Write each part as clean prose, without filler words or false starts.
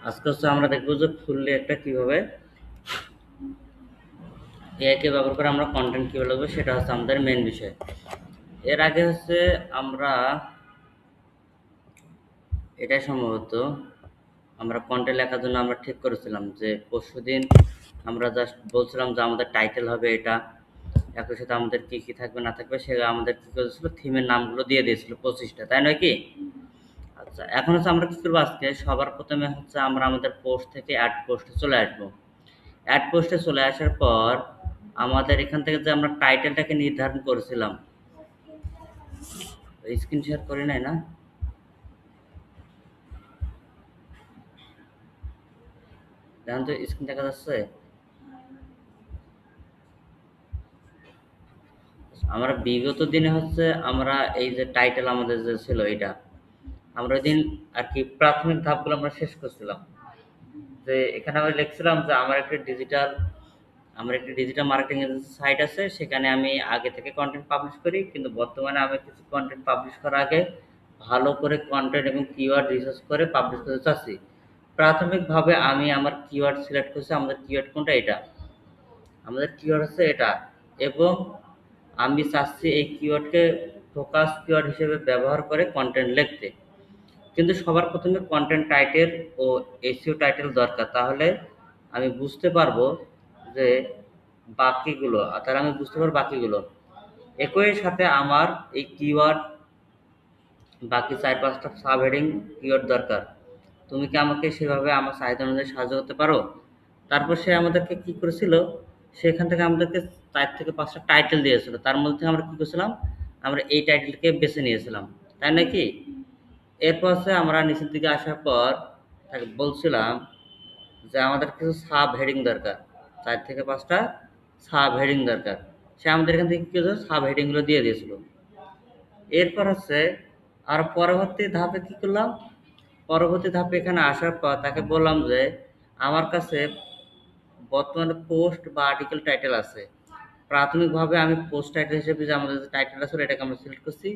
আজকে হচ্ছে আমরা দেখবো যে ফুললি একটা কিভাবে এআই কে ব্যবহার করে আমরা কন্টেন্ট কিভাবে লিখবো, সেটা হচ্ছে আমাদের মেন বিষয়। এর আগে হচ্ছে আমরা এটাই সম্ভবত আমরা কন্টেন্ট লেখার জন্য আমরা ঠিক করেছিলাম যে পরশুদিন আমরা জাস্ট বলছিলাম যে আমাদের টাইটেল হবে এটা, একই সাথে আমাদের কি কি থাকবে না থাকবে সেটা আমাদের কি করেছিল, থিমের নামগুলো দিয়ে দিয়েছিল 25টা, তাই নয় কি? আচ্ছা, এখন হচ্ছে আমরা কি করবো, আজকে সবার প্রথমে হচ্ছে আমরা আমাদের পোস্ট থেকে অ্যাড পোস্টে চলে আসবো। অ্যাড পোস্টে চলে আসার পর আমাদের এখান থেকে যে আমরা টাইটেলটাকে নির্ধারণ করেছিলাম, স্ক্রিন শেয়ার করি নাই না? দেখেন তো স্ক্রিন দেখা যাচ্ছে? আমরা বিগত দিনে হচ্ছে আমরা এই যে টাইটেল আমাদের যে ছিল এটা, আমরা ওই দিন আর কি প্রাথমিক ধাপগুলো আমরা শেষ করছিলাম। যে এখানে আমি লিখছিলাম যে আমার একটি ডিজিটাল মার্কেটিং এজেন্সি সাইট আছে, সেখানে আমি আগে থেকে কন্টেন্ট পাবলিশ করি, কিন্তু বর্তমানে আমি কিছু কন্টেন্ট পাবলিশ করার আগে ভালো করে কন্টেন্ট এবং কিওয়ার্ড রিসার্চ করে পাবলিশ করতে চাচ্ছি। প্রাথমিকভাবে আমি আমার কিওয়ার্ড সিলেক্ট করছি, আমাদের কিওয়ার্ড কোনটা, এটা আমাদের কিওয়ার্ড হচ্ছে এটা, এবং আমি চাচ্ছি এই কিওয়ার্ডকে ফোকাস কিওয়ার্ড হিসেবে ব্যবহার করে কন্টেন্ট লিখতে। কিন্তু সবার প্রথমে কন্টেন্ট টাইটেল ও এসইও টাইটেল দরকার, তাহলে আমি বুঝতে পারবো যে বাকিগুলো। একই সাথে আমার এই কিওয়ার্ড বাকি 4-5টা সাব হেডিং কিওয়ার্ড দরকার। তুমি কি আমাকে সেভাবে আমার চাহিদা অনুযায়ী সাহায্য করতে পারো? তারপর সে আমাদেরকে কি করেছিল, সেখান থেকে আমাদেরকে 4 থেকে 5টা টাইটেল দিয়েছিল, তার মধ্যে আমরা কি করেছিলাম, আমরা এই টাইটেলকে বেছে নিয়েছিলাম, তাই নাকি? এরপর হচ্ছে আমরা নিচের দিকে আসার পর তাকে বলছিলাম যে আমাদের কিছু সাব হেডিং দরকার, 4 থেকে 5টা সাব হেডিং দরকার। সে আমাদের এখান থেকে কি করেছিল, সাব হেডিংগুলো দিয়ে দিয়েছিল। এরপর হচ্ছে আর পরবর্তী ধাপে এখানে আসার পর তাকে বললাম যে আমার কাছে বর্তমানে পোস্ট বা আর্টিকেল টাইটেল আছে। প্রাথমিকভাবে আমি পোস্ট টাইটেল হিসেবে যে আমাদের যে টাইটেলটা ছিল এটাকে আমরা সিলেক্ট করছি।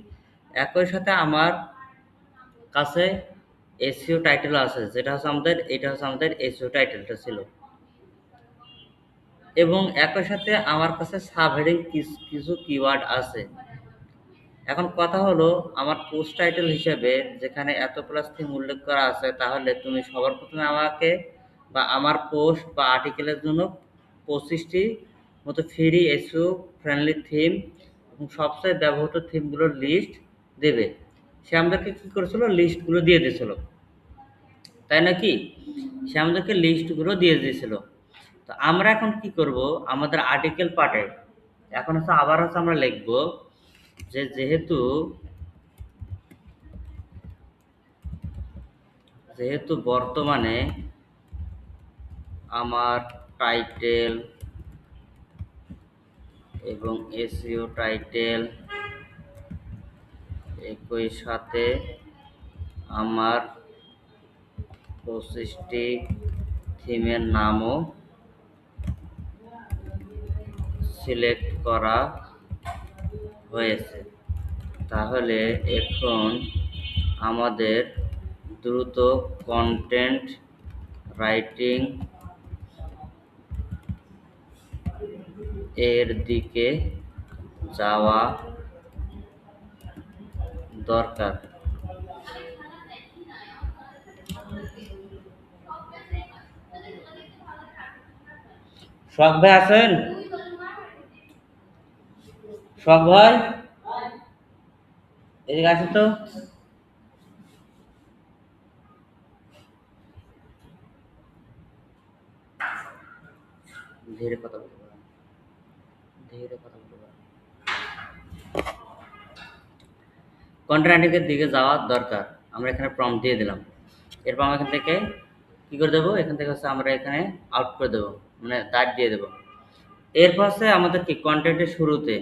একই সাথে আমার কাছে এসইও টাইটেল আছে, এটা হচ্ছে আমাদের এসইও টাইটেলটা ছিল, এবং একই সাথে আমার কাছে সাবহেডিং কিছু কিওয়ার্ড আছে। এখন কথা হলো, আমার পোস্ট টাইটেল হিসেবে যেখানে এত প্লাস থিম উল্লেখ করা আছে, তাহলে তুমি সবার প্রথমে আমাকে বা আমার পোস্ট বা আর্টিকেলের জন্য 25টি মতো ফ্রি এসইও ফ্রেন্ডলি থিম এবং সবচেয়ে ব্যবহৃত থিমগুলোর লিস্ট দেবে। সে আমাদেরকে কী করেছিল, লিস্টগুলো দিয়ে দিয়েছিল, তাই নাকি? সে আমাদেরকে লিস্টগুলো দিয়ে দিয়েছিল। তো আমরা এখন কি করব, আমাদের আর্টিকেল পার্টে এখন হচ্ছে আবার হচ্ছে আমরা লিখব যে যেহেতু বর্তমানে আমার টাইটেল এবং এসইও টাইটেল একই সাথে আমার 25টি থিমের নামও সিলেক্ট করা হয়েছে, তাহলে এখন আমাদের দ্রুত কন্টেন্ট রাইটিং এর দিকে যাওয়া দরকার। শখ ভাই আছেন? শখ ভাই এদিকে আসেন তো। ধীরে কথা বলতে পারেন, ধীরে কথা বলতে পারেন। কন্টেন্ট রাইটিং এর দিকে যাওয়া দরকার, আমরা এখানে প্রম্পট দিয়ে দিলাম। এরপর আমরা এখান থেকে কি করে দেবো, এখান থেকে হচ্ছে আমরা এখানে আউট করে দেবো, মানে দাগ দিয়ে দেবো। এরপর হচ্ছে আমাদের কি কন্টেন্টের শুরুতে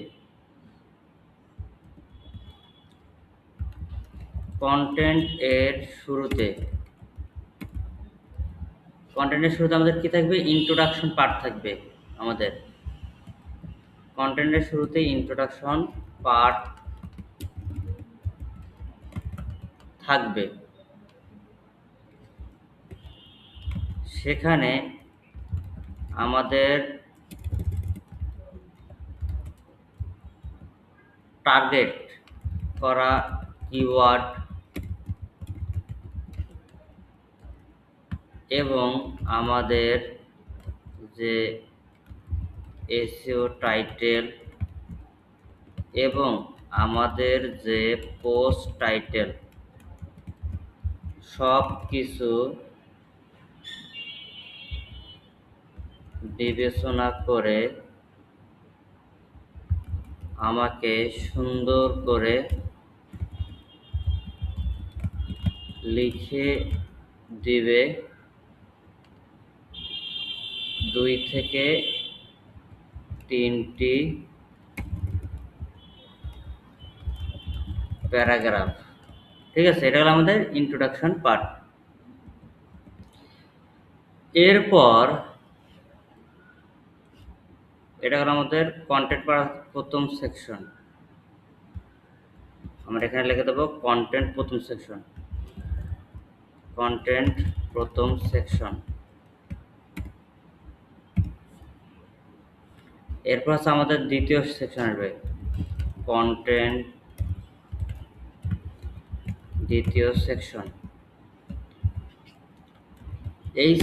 কন্টেন্ট এর শুরুতে কন্টেন্টের শুরুতে আমাদের কি থাকবে, ইন্ট্রোডাকশন পার্ট থাকবে। আমাদের কন্টেন্টের শুরুতে ইন্ট্রোডাকশন পার্ট থাকবে। সেখানে আমাদের টার্গেট করা কিওয়ার্ড এবং আমাদের যে এসইও টাইটেল এবং আমাদের যে পোস্ট টাইটেল সব কিছু বিবেচনা করে আমাকে সুন্দর করে লিখে দিবে 2 থেকে 3টি প্যারাগ্রাফ। ঠিক আছে, এটা হলো আমাদের ইন্ট্রোডাকশন পার্ট। এরপর এটা হলো আমাদের কন্টেন্ট পার্ট, প্রথম সেকশন। আমরা এখানে লিখে দেবো কন্টেন্ট প্রথম সেকশন। কন্টেন্ট প্রথম সেকশন। এরপর আছে আমাদের দ্বিতীয় সেকশন আসবে কন্টেন্ট দ্বিতীয় সেকশন। এই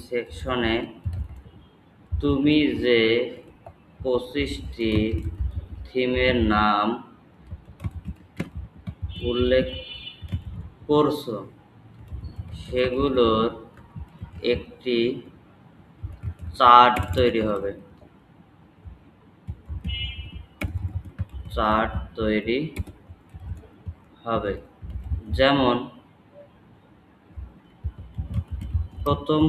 সেকশনে তুমি যে 25টি থিমের নাম উল্লেখ করছো সেগুলোর একটি চার্ট তৈরি হবে। যেমন প্রথম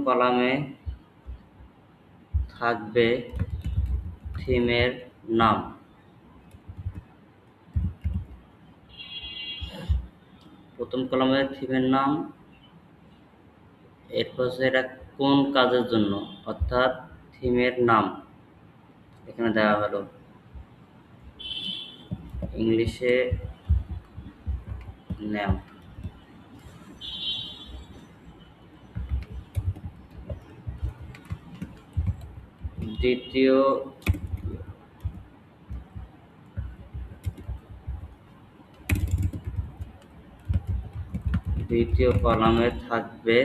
কলামে থাকবে থিমের নাম। এরপর এটা কোন কাজের জন্য, অর্থাৎ থিমের নাম এখানে দেওয়া হলো ইংলিশে নেম। দ্বিতীয় কলামে থাকবে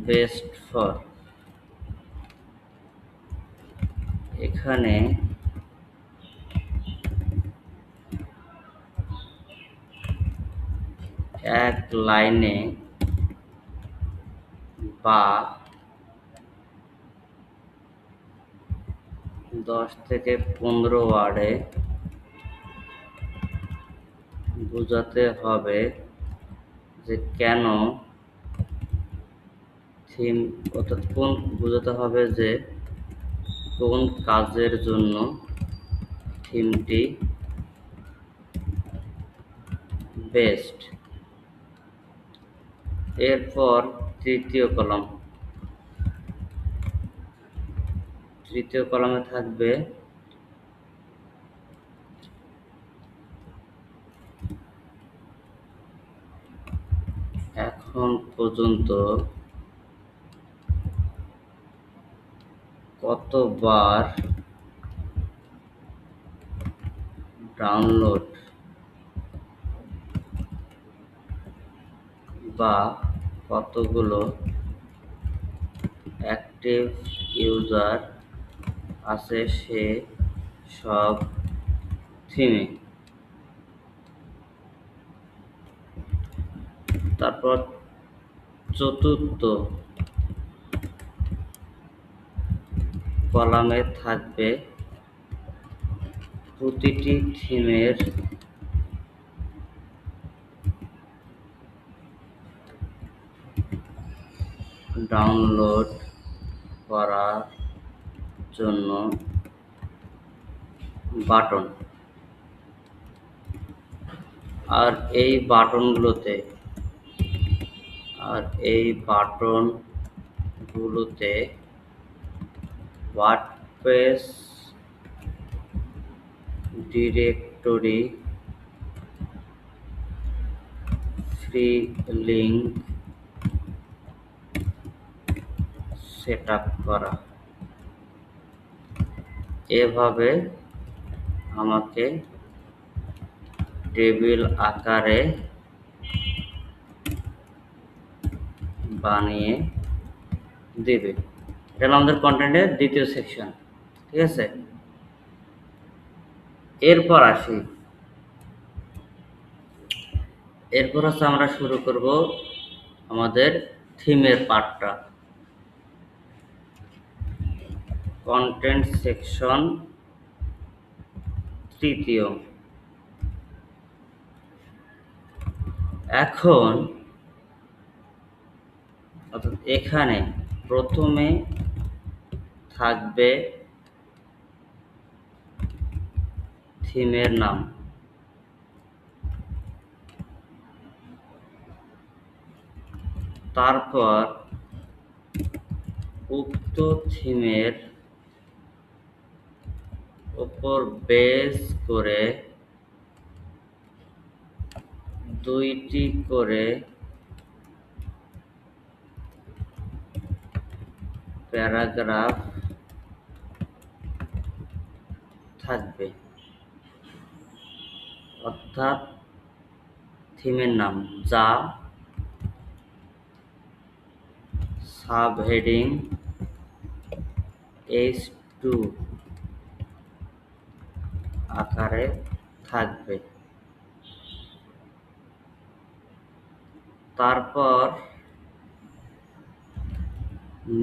বেস্ট ফর। এখানে এক লাইনে বা 10 থেকে 15 ওয়ার্ডে বোঝাতে হবে যে কেন থিম, অর্থাৎ বোঝাতে হবে যে কোন কাজের জন্য থিমটি বেস্ট। এরপর তৃতীয় কলামে থাকবে এখন পর্যন্ত কতবার ডাউনলোড বা কতগুলো অ্যাক্টিভ ইউজার আছে সে সব থিমে। তারপর চতুর্থ কলামে থাকবে প্রতিটি থিমের ডাউনলোড করার জন্য বাটন। আর এই বাটনগুলোতে what page directory free link set up করা। এভাবে আমাকে টেবিল আকারে বানিয়ে দেবে। এটা হলো আমাদের কন্টেন্টের দ্বিতীয় সেকশন। ঠিক আছে, এরপর আসি। এরপর হচ্ছে আমরা শুরু করব আমাদের থিমের পার্টটা। কন্টেন্ট সেকশন তৃতীয়। এখন অর্থাৎ এখানে প্রথমে থাকবে থিমের নাম, তারপর উক্ত থিমের উপর বেস করে 2টি করে প্যারাগ্রাফ থাকবে। অর্থাৎ থিমের নাম যা সাবহেডিং H2 আকারে থাকবে। তারপর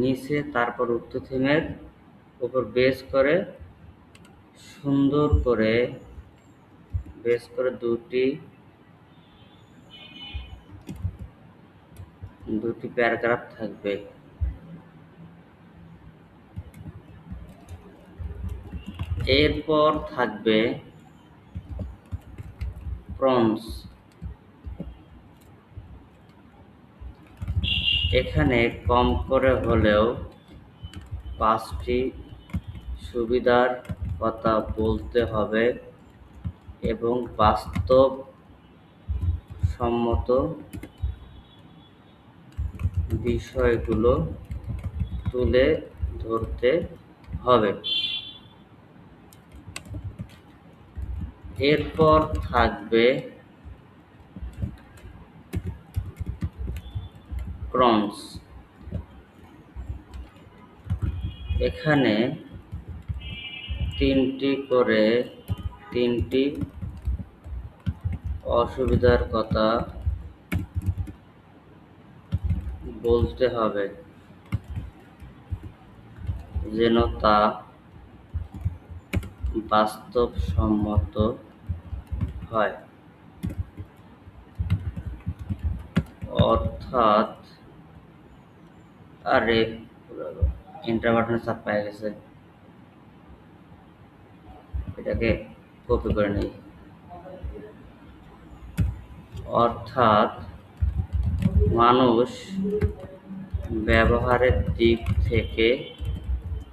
নিচে তারপর উক্ত থিমের উপর বেস করে সুন্দর করে দুটি প্যারাগ্রাফ থাকবে। এরপর থাকবে প্রম্পটস। এখানে কম করে হলেও 5টি সুবিধার কথা বলতে হবে এবং বাস্তবসম্মত বিষয়গুলো তুলে ধরতে হবে। এরপর থাকবে প্রম্পটস। এখানে 3টি অসুবিধার কথা বলতে হবে যেন তা বাস্তবসম্মত হয়। অর্থাৎ এন্টার বাটনের চাপ পাওয়া গেছে, এটাকে কপি করে নেই। অর্থাৎ মানুষ ব্যবহারের দিক থেকে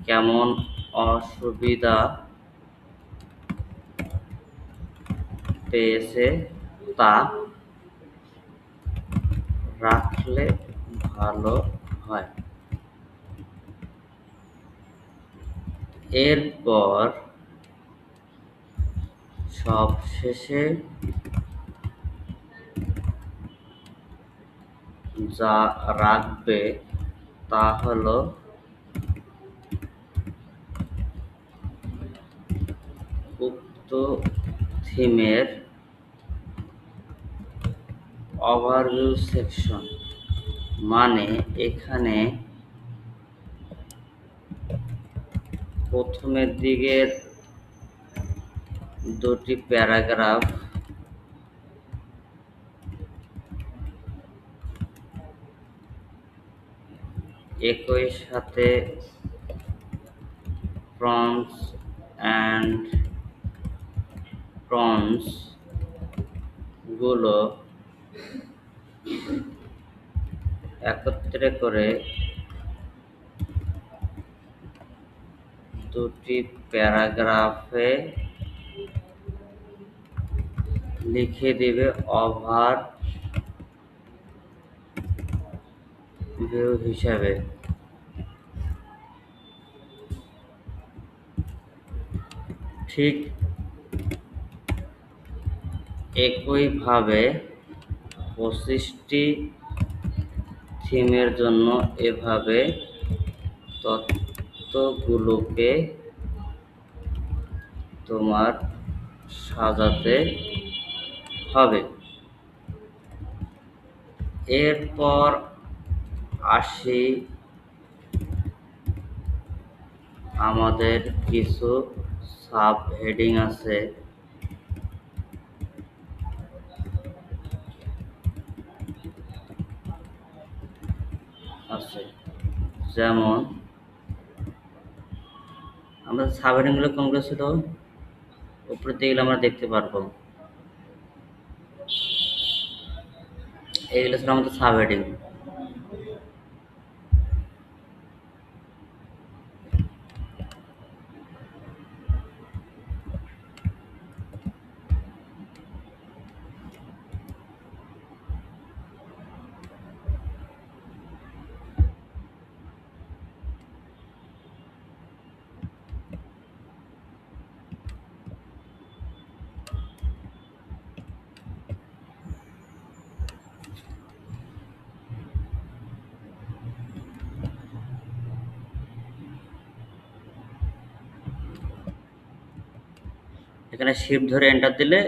কেমন অসুবিধা পেয়েছে তা রাখলে ভালো হয়। এরপর সবশেষে যা রাখবে তা হলো উক্ত থিমের ওভারভিউ সেকশন। মানে এখানে প্রথমের দিকের 2টি প্যারাগ্রাফ একই সাথে প্রম্পটস অ্যান্ড প্রম্পটস গুলো একত্রে করে দুটি প্যারাগ্রাফে লিখে দিবে ওভার ভিউ হিসাবে। ঠিক একইভাবে 25টি থিমের জন্য এভাবে তথ্যগুলোকে তোমার সাজাতে হবে। এরপর আসি আমাদের কিছু সাব হেডিং আছে। যেমন আমরা সাব হেডিংগুলো কোনগুলো ছিল উপরে দিকে গেলে আমরা দেখতে পারবো। এইগুলো ছিল আমাদের সাব হেডিং। এখানে শিফট ধরে এন্টার দিলে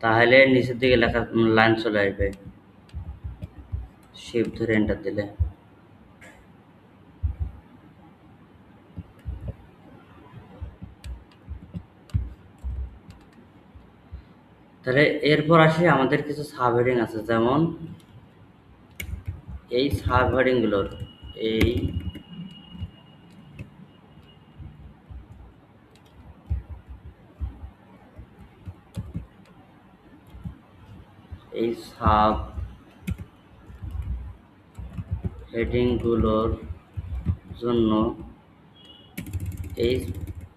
তাহলে নিচের দিকে লেখা লাইন চলে আসবে। শিফট ধরে এন্টার দিলে তাহলে এরপর আসি আমাদের কিছু সাব হেডিং আছে। যেমন এই সাব হেডিংগুলোর এই সাব হেডিংগুলোর জন্য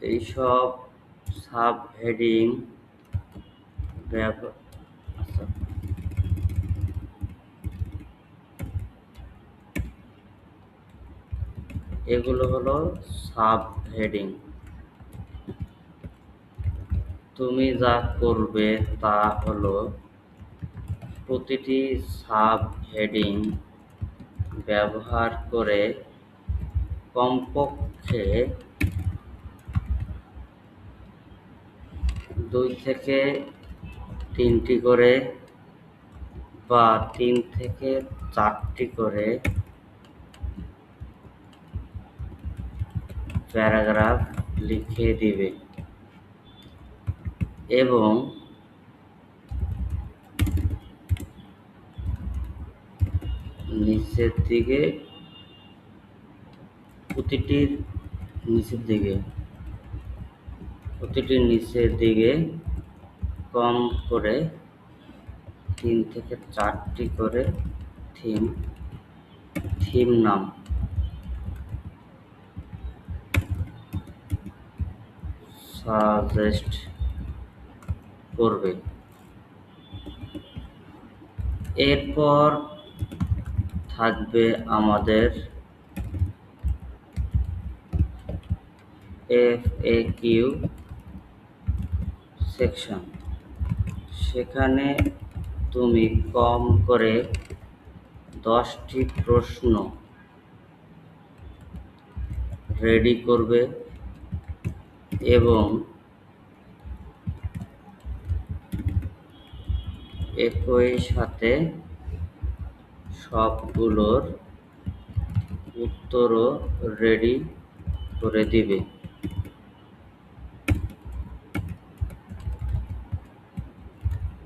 এইসব সাব হেডিং এগুলো হলো সাব হেডিং। তুমি যা করবে তা হলো প্রতিটি সাব হেডিং ব্যবহার করে কমপক্ষে 2 থেকে 3টি করে বা 3 থেকে 4টি করে প্যারাগ্রাফ লিখে দিবে এবং নিচের দিকে প্রতিটির নিচের দিকে কম করে 3 থেকে 4টি করে থিম নাম সাজেস্ট করবে। এরপর থাকবে আমাদের FAQ সেকশন। সেখানে তুমি কম করে 10টি প্রশ্ন রেডি করবে এবং একই সাথে সবগুলোর উত্তরও রেডি করে দিবে।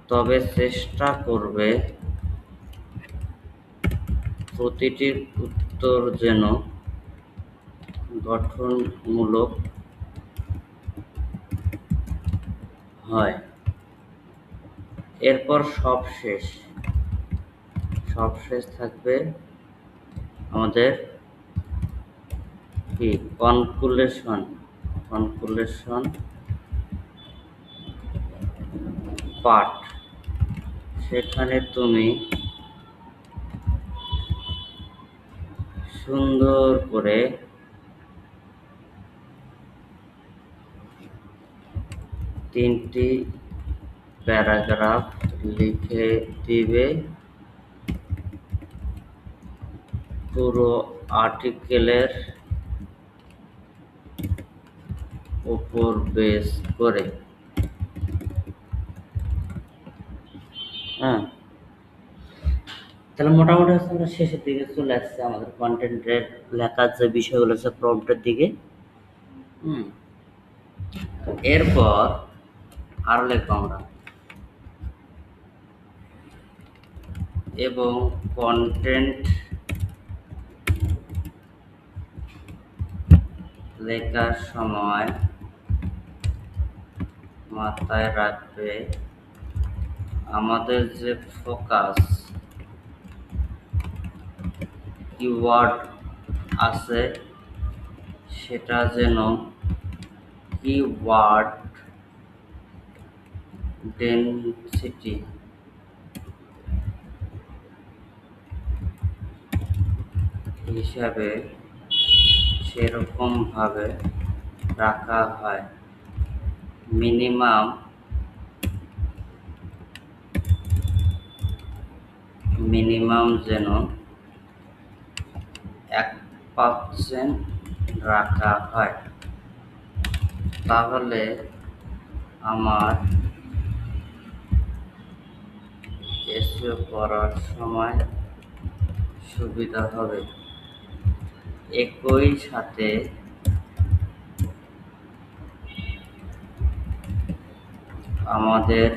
তবে চেষ্টা করবে প্রতিটির উত্তর যেন গঠনমূলক হয়। এরপর সবশেষ থাকবে আমাদের কনক্লুশন। কনক্লুশন পার্ট, সেখানে তুমি সুন্দর করে তিনটি প্যারাগ্রাফ লিখে দিবে পুরো আর্টিকেলের উপর বেস করে। হ্যাঁ, তাহলে মোটামুটি হচ্ছে আমরা শেষের দিকে চলে আসছে আমাদের কন্টেন্টের লেখার যে বিষয়গুলো আছে প্রম্পটের দিকে। এরপর আরো লিখবো আমরা, এবং কন্টেন্ট লেখার সময় মাথায় রাখবে আমাদের যে ফোকাস কিওয়ার্ড আছে সেটা যেন কিওয়ার্ড ডেনসিটি হিসাবে সেরকমভাবে রাখা হয়। মিনিমাম যেন 1% রাখা হয়, তাহলে আমার এসইও করার সময় সুবিধা হবে। একই সাথে আমাদের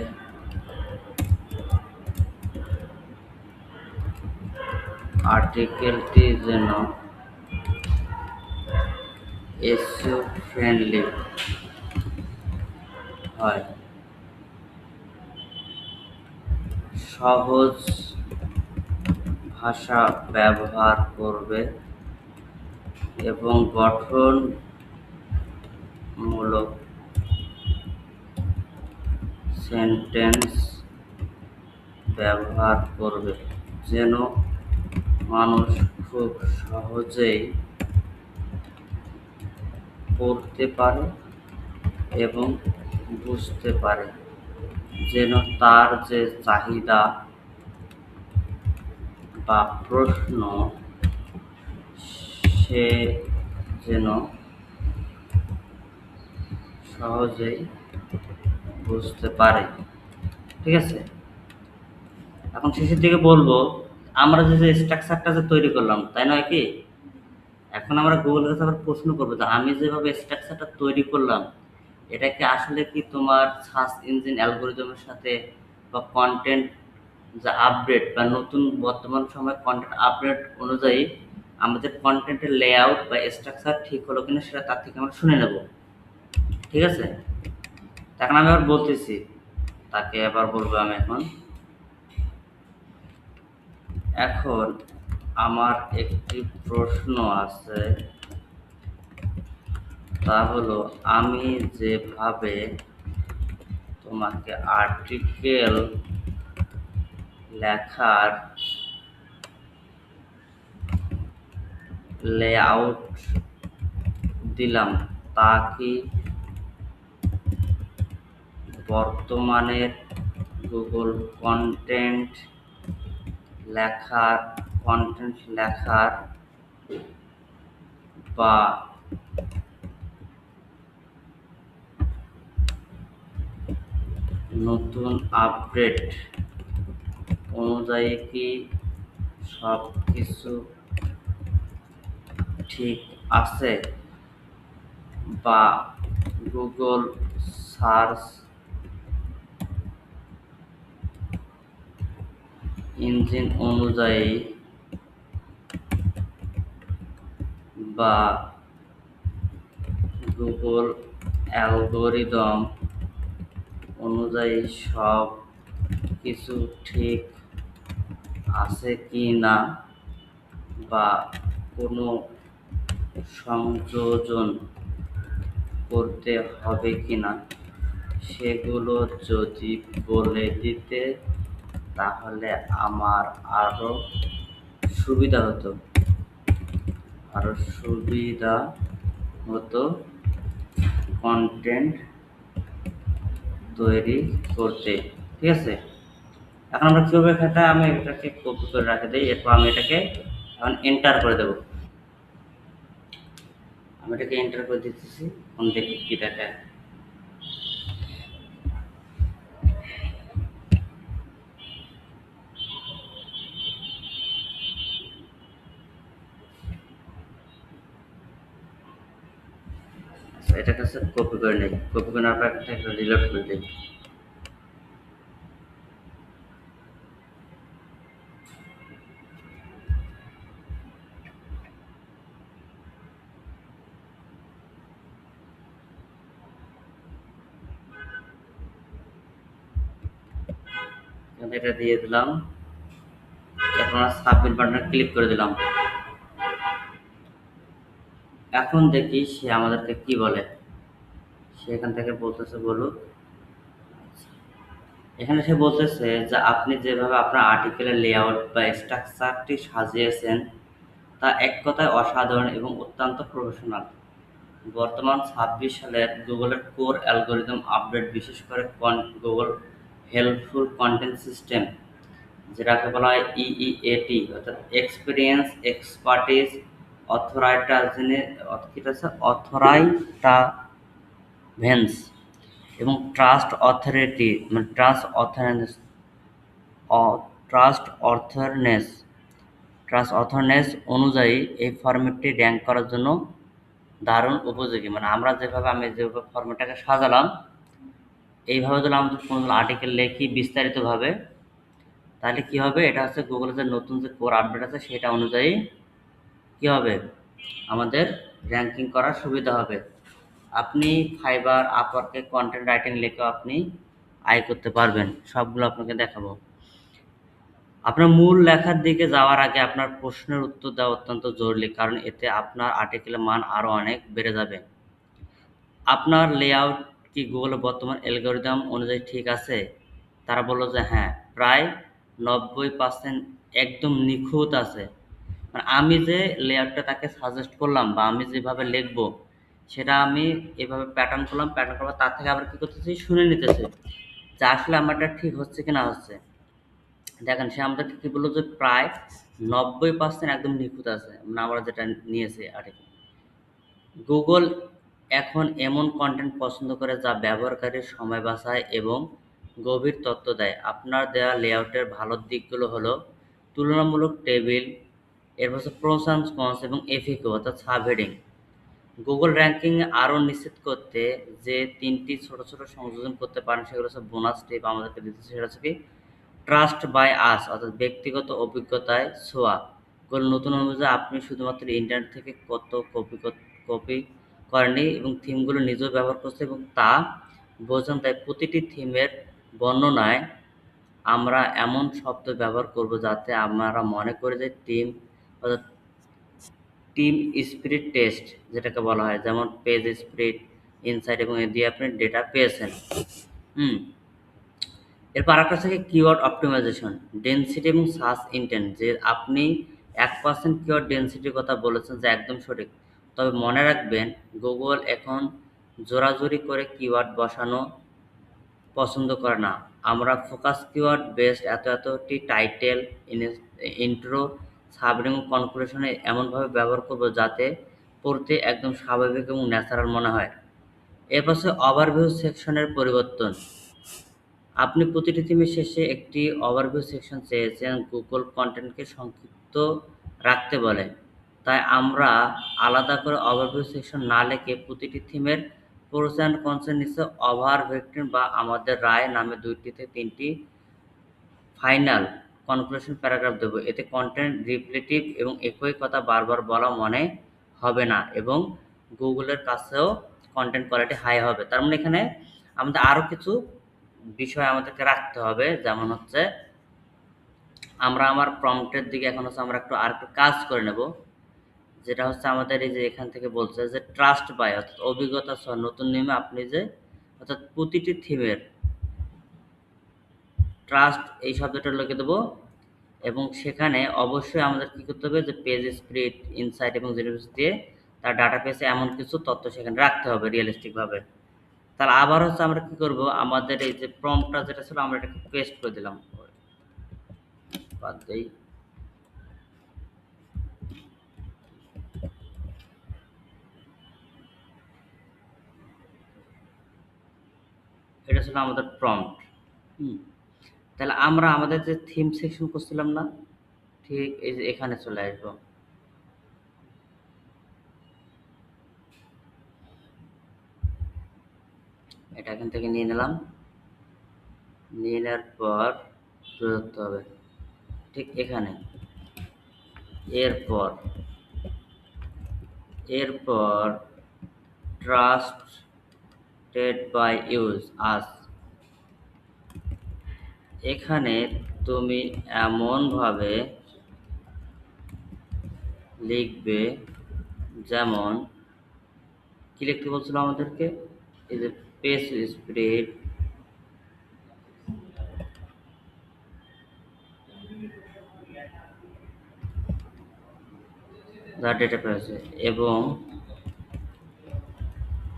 আর্টিকেলটি যেন এসইও ফ্রেন্ডলি হয়, সহজ ভাষা ব্যবহার করবে এবং গঠনমূলক সেন্টেন্স ব্যবহার করবে যেন মানুষ খুব সহজেই পড়তে পারে এবং বুঝতে পারে, যেন তার যে চাহিদা বা প্রশ্ন সে যেন সহজেই বুঝতে পারে। ঠিক আছে, এখন শেষের দিকে বলবো আমরা যে স্ট্রাকচারটা যে তৈরি করলাম, তাই নয় কি? এখন আমরা গুগলের কাছে আবার প্রশ্ন করবো যে আমি যেভাবে স্ট্রাকচারটা তৈরি করলাম এটা কি আসলে কি তোমার সার্চ ইঞ্জিন অ্যালগোরিদমের সাথে বা কন্টেন্ট যা আপডেট বা নতুন বর্তমান সময় কন্টেন্ট আপডেট অনুযায়ী আমাদের কন্টেন্টের লেআউট বা স্ট্রাকচার ঠিক হলো কিনা সেটা তার থেকে আমরা শুনে নেব। ঠিক আছে, এখন আমি আবার বলতেছি, তাকে আবার বলবো আমি এখন আমার একটি প্রশ্ন আছে, তা হলো আমি যেভাবে তোমাকে আর্টিকেল লেখার লেআউট দিলাম তা কি বর্তমানের গুগল কন্টেন্ট লেখার বা নতুন আপডেট অনুযায়ী কি সব কিছু ঠিক আছে, বা গুগল সার্চ ইঞ্জিন অনুযায়ী বা গুগল অ্যালগোরিদম অনুযায়ী সব কিছু ঠিক আছে কি না, বা কোনো সংযোজন করতে হবে কিনা সেগুলো যদি বলে দিতে তাহলে আমার আরো সুবিধা হতো আরো সুবিধা হতো কন্টেন্ট তৈরি করতে। ঠিক আছে, এখন আমরা কিভাবে আমি এটাকে কপি করে রাখে দিই, এরপর আমি এটাকে এখন এন্টার করে দেবো। আমি এটাকে এন্টার করে দিতেছি, এখন দেখি কি দেখায়। আচ্ছা, এটাকে কপি করে নেই, কপি করে নেওয়ার পর একটা রিলোড করে দিই। এটা দিয়ে দিলাম, এখন আমরা সাবমিট বাটনে ক্লিক করে দিলাম। এখন দেখি সে আমাদেরকে কি বলে। সে এখান থেকে বলতেছে বলুক। এখানে সে বলতেছে যে আপনি যেভাবে আপনার আর্টিকেলের লেআউট বা স্ট্রাকচারটি সাজিয়েছেন তা এক কথায় অসাধারণ এবং অত্যন্ত প্রফেশনাল। বর্তমান 26 সালের গুগলের কোর অ্যালগরিদম আপডেট, বিশেষ করে গুগল হেল্পফুল কন্টেন্ট সিস্টেম, যেটাকে বলা হয় ইইএটি, অর্থাৎ এক্সপিরিয়েন্স, এক্সপার্টিস, অথরাইটাভেন্স এবং ট্রাস্ট অথরিটি, মানে ট্রাস্ট অথরনেস অনুযায়ী এই ফরম্যাটটি র্যাঙ্ক করার জন্য দারুণ উপযোগী। মানে আমি যেভাবে ফরম্যাটটাকে সাজালাম, এইভাবে যদি আমরা কোনো আর্টিকেল লিখি বিস্তারিতভাবে, তাহলে কি হবে, এটা হচ্ছে গুগলের যে নতুন যে কোর আপডেট আছে সেটা অনুযায়ী কি হবে, আমাদের র্যাঙ্কিং করার সুবিধা হবে। আপনি ফাইবার, আপওয়ার্কে কন্টেন্ট রাইটিং লিখেও আপনি আয় করতে পারবেন। সবগুলো আপনাকে দেখাবো। আপনার মূল লেখার দিকে যাওয়ার আগে আপনার প্রশ্নের উত্তর দেওয়া অত্যন্ত জরুরি, কারণ এতে আপনার আর্টিকেলের মান আরও অনেক বেড়ে যাবে। আপনার লেআউট কি গুগলের বর্তমান অ্যালগরিদম অনুযায়ী ঠিক আছে? তারা বলল যে হ্যাঁ, প্রায় 90% একদম নিখুঁত আছে। মানে আমি যে লেআউটটা তাকে সাজেস্ট করলাম বা আমি যেভাবে লিখবো, সেটা আমি এভাবে প্যাটার্ন করলাম, প্যাটার্ন করার তার থেকে আবার কী করতেছি, শুনে নিতেছি যে আসলে আমারটা ঠিক হচ্ছে কি না হচ্ছে। দেখেন সে আমাদেরকে কী বললো যে প্রায় 90% একদম নিখুঁত আছে, মানে আমরা যেটা নিয়েছি আর্টিকেল। গুগল এখন এমন কন্টেন্ট পছন্দ করে যা ব্যবহারকারীর সময় বাঁচায় এবং গভীর তথ্য দেয়। আপনার দেওয়া লেআউটের ভালো দিকগুলো হলো তুলনামূলক টেবিল, এরপর হচ্ছে প্রোস অ্যান্ড কনস এবং এফএকিউ অর্থাৎ সাবহেডিং। গুগল র্যাঙ্কিং আরও নিশ্চিত করতে যে 3টি ছোট ছোট সংযোজন করতে পারেন, সেগুলো হচ্ছে বোনাস টিপ আমাদেরকে দিতেছে। সেটা হচ্ছে কি, ট্রাস্ট বাই আস অর্থাৎ ব্যক্তিগত অভিজ্ঞতায় ছোঁয়া। গুগল নতুন অনুযায়ী আপনি শুধুমাত্র ইন্টারনেট থেকে কত কপি করেননি এবং থিমগুলো নিজেও ব্যবহার করছে এবং তা বোঝেন। তাই প্রতিটি থিমের বর্ণনায় আমরা এমন শব্দ ব্যবহার করব যাতে আমরা মনে করি যে অর্থাৎ টিম স্পিরিট টেস্ট যেটাকে বলা হয়, যেমন পেজ স্পিরিট, ইনসাইট, এবং এ দিয়ে আপনি ডেটা পেয়েছেন। হুম এরপর আরেকটা হচ্ছে কিওয়ার্ড অপটিমাইজেশন, ডেনসিটি এবং সার্চ ইন্টেন্ট। যে আপনি 1% কিওয়ার্ড ডেনসিটির কথা বলেছেন, যা একদম সঠিক। তবে মনে রাখবেন, গুগল এখন জোরাজুরি করে কিওয়ার্ড বসানো পছন্দ করে না। আমরা ফোকাস কিওয়ার্ড বেসড এতটি টাইটেল, ইন্ট্রো, সাবহেডিং এবং কনক্লুশনে এমনভাবে ব্যবহার করব যাতে পড়তে একদম স্বাভাবিক এবং ন্যাচারাল মনে হয়। এরপর হচ্ছে ওভারভিউ সেকশনের পরিবর্তন। আপনি প্রতিটি থিমের শেষে একটি ওভারভিউ সেকশন চেয়েছেন, গুগল কন্টেন্টকে সংক্ষিপ্ত রাখতে বলে। তাই আমরা আলাদা করে ওভারভিউ সেকশন না লিখে প্রতিটি থিমের প্রোস অ্যান্ড কনসের নিচে ওভারভিউ বা আমাদের রায় নামে 2টি থেকে 3টি ফাইনাল কনক্লুশন প্যারাগ্রাফ দেব। এতে কন্টেন্ট রিপিটিটিভ এবং একই কথা বারবার বলা মনে হবে না এবং গুগলের কাছেও কন্টেন্ট কোয়ালিটি হাই হবে। তার মানে এখানে আমাদের আরও কিছু বিষয় আমাদেরকে রাখতে হবে, যেমন হচ্ছে আমার প্রম্পটের দিকে এখন হচ্ছে আমরা আরেকটু কাজ করে নেব। যেটা হচ্ছে আমাদের এই যে এখান থেকে বলছে যে ট্রাস্ট বাই, অর্থাৎ অভিজ্ঞতা সহ নতুন নিয়মে আপনি যে, অর্থাৎ প্রতিটি থিমের ট্রাস্ট এই শব্দটা লিখে দেবো। এবং সেখানে অবশ্যই আমাদের কি করতে হবে, যে পেজ স্প্রিট, ইনসাইট এবং জেনিফিক্স দিয়ে তার ডাটাবেসে এমন কিছু তথ্য সেখানে রাখতে হবে রিয়েলিস্টিক ভাবে। তাহলে আবার হচ্ছে আমরা কি করব, আমাদের এই যে প্রম্পটটা যেটা ছিল আমরা এটাকে পেস্ট করে দিলাম। বাদ দেই। এটা ছিল আমাদের প্রম্পট। হুম। তাহলে আমরা আমাদের যে থিম সেকশন করছিলাম না, ঠিক এই যে এখানে চলে আসবো। এটা এখান থেকে নিয়ে নিলাম, নিয়ে নেওয়ার পর ধরতে হবে ঠিক এখানে। এরপর এরপর ট্রাস্টেড বাই ইউজ আস, এখানে তুমি এমনভাবে লিখবে যেমন কি লিখতে বলছিল আমাদেরকে, এই যে পেজ স্প্রেড, যা ডেটা পেয়েছে এবং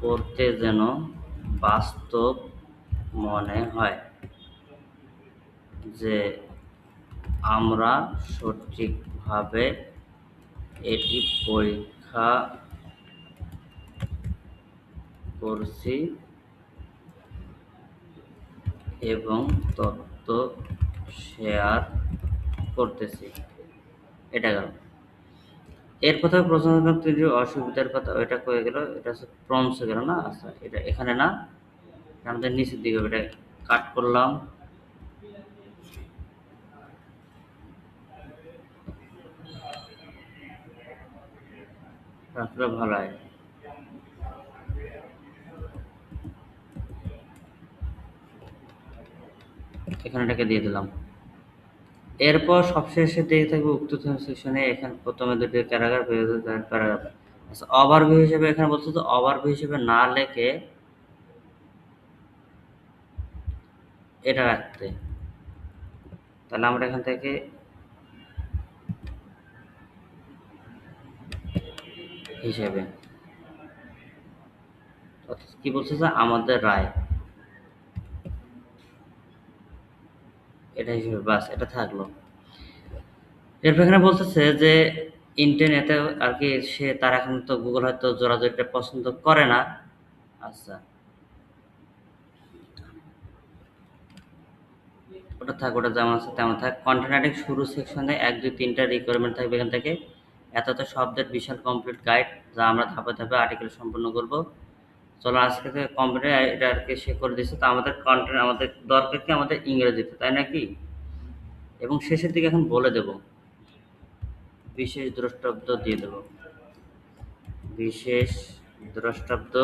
পড়তে যেন বাস্তব মনে হয়, যে আমরা সঠিকভাবে এটি পরীক্ষা করছি এবং তথ্য শেয়ার করতেছি। এটা গেল। এর প্রথমে প্রশ্ন তৈরির অসুবিধার কথা, ওইটা কয়ে গেল, এটা হচ্ছে প্রমস গেল না। আচ্ছা, এটা এখানে না, আমাদের নিচের দিকে এটা কাট করলাম। রাখলে ভালো হয়। এখানে এটাকে দিয়ে দিলাম। এরপর সবশেষে দিয়ে থাকবে উক্ত সেকশনে, এখানে প্রথমে দুটি প্যারাগ্রাফ, প্যারাগ্রাফ। আচ্ছা, ওভারভিউ হিসেবে এখানে বলছে যে ওভারভিউ হিসেবে না লেখে এটা রাখতে। তাহলে আমরা এখান থেকে হিসেবে, অর্থাৎ কি বলছে যে আমাদের রায়, এটা হিসেবে বাস এটা থাকলো। এরপর এখানে বলতেছে যে ইন্টারনেটে আর কি সে, তার এখন তো গুগল হয়তো জোরাজোরিটা পছন্দ করে না। আচ্ছা, ওটা থাক, ওটা যেমন আছে তেমন থাক। কন্টেন্ট শুরু সেকশনে 1, 2, 3টা রিকোয়ারমেন্ট থাকবে এখান থেকে। এত শব্দের বিশাল কমপ্লিট গাইড, যা আমরা ধাপে ধাপে আর্টিকেল সম্পূর্ণ করব। চলো আজকে থেকে কমপ্লিট, এটা আর কি সে করে দিচ্ছে। তো আমাদের কন্টেন্ট আমাদের দরকার কি, আমাদের ইংরেজিতে, তাই নাকি? এবং শেষের দিকে এখন বলে দেব, বিশেষ দ্রষ্টব্য দিয়ে দেব, বিশেষ দ্রষ্টব্য,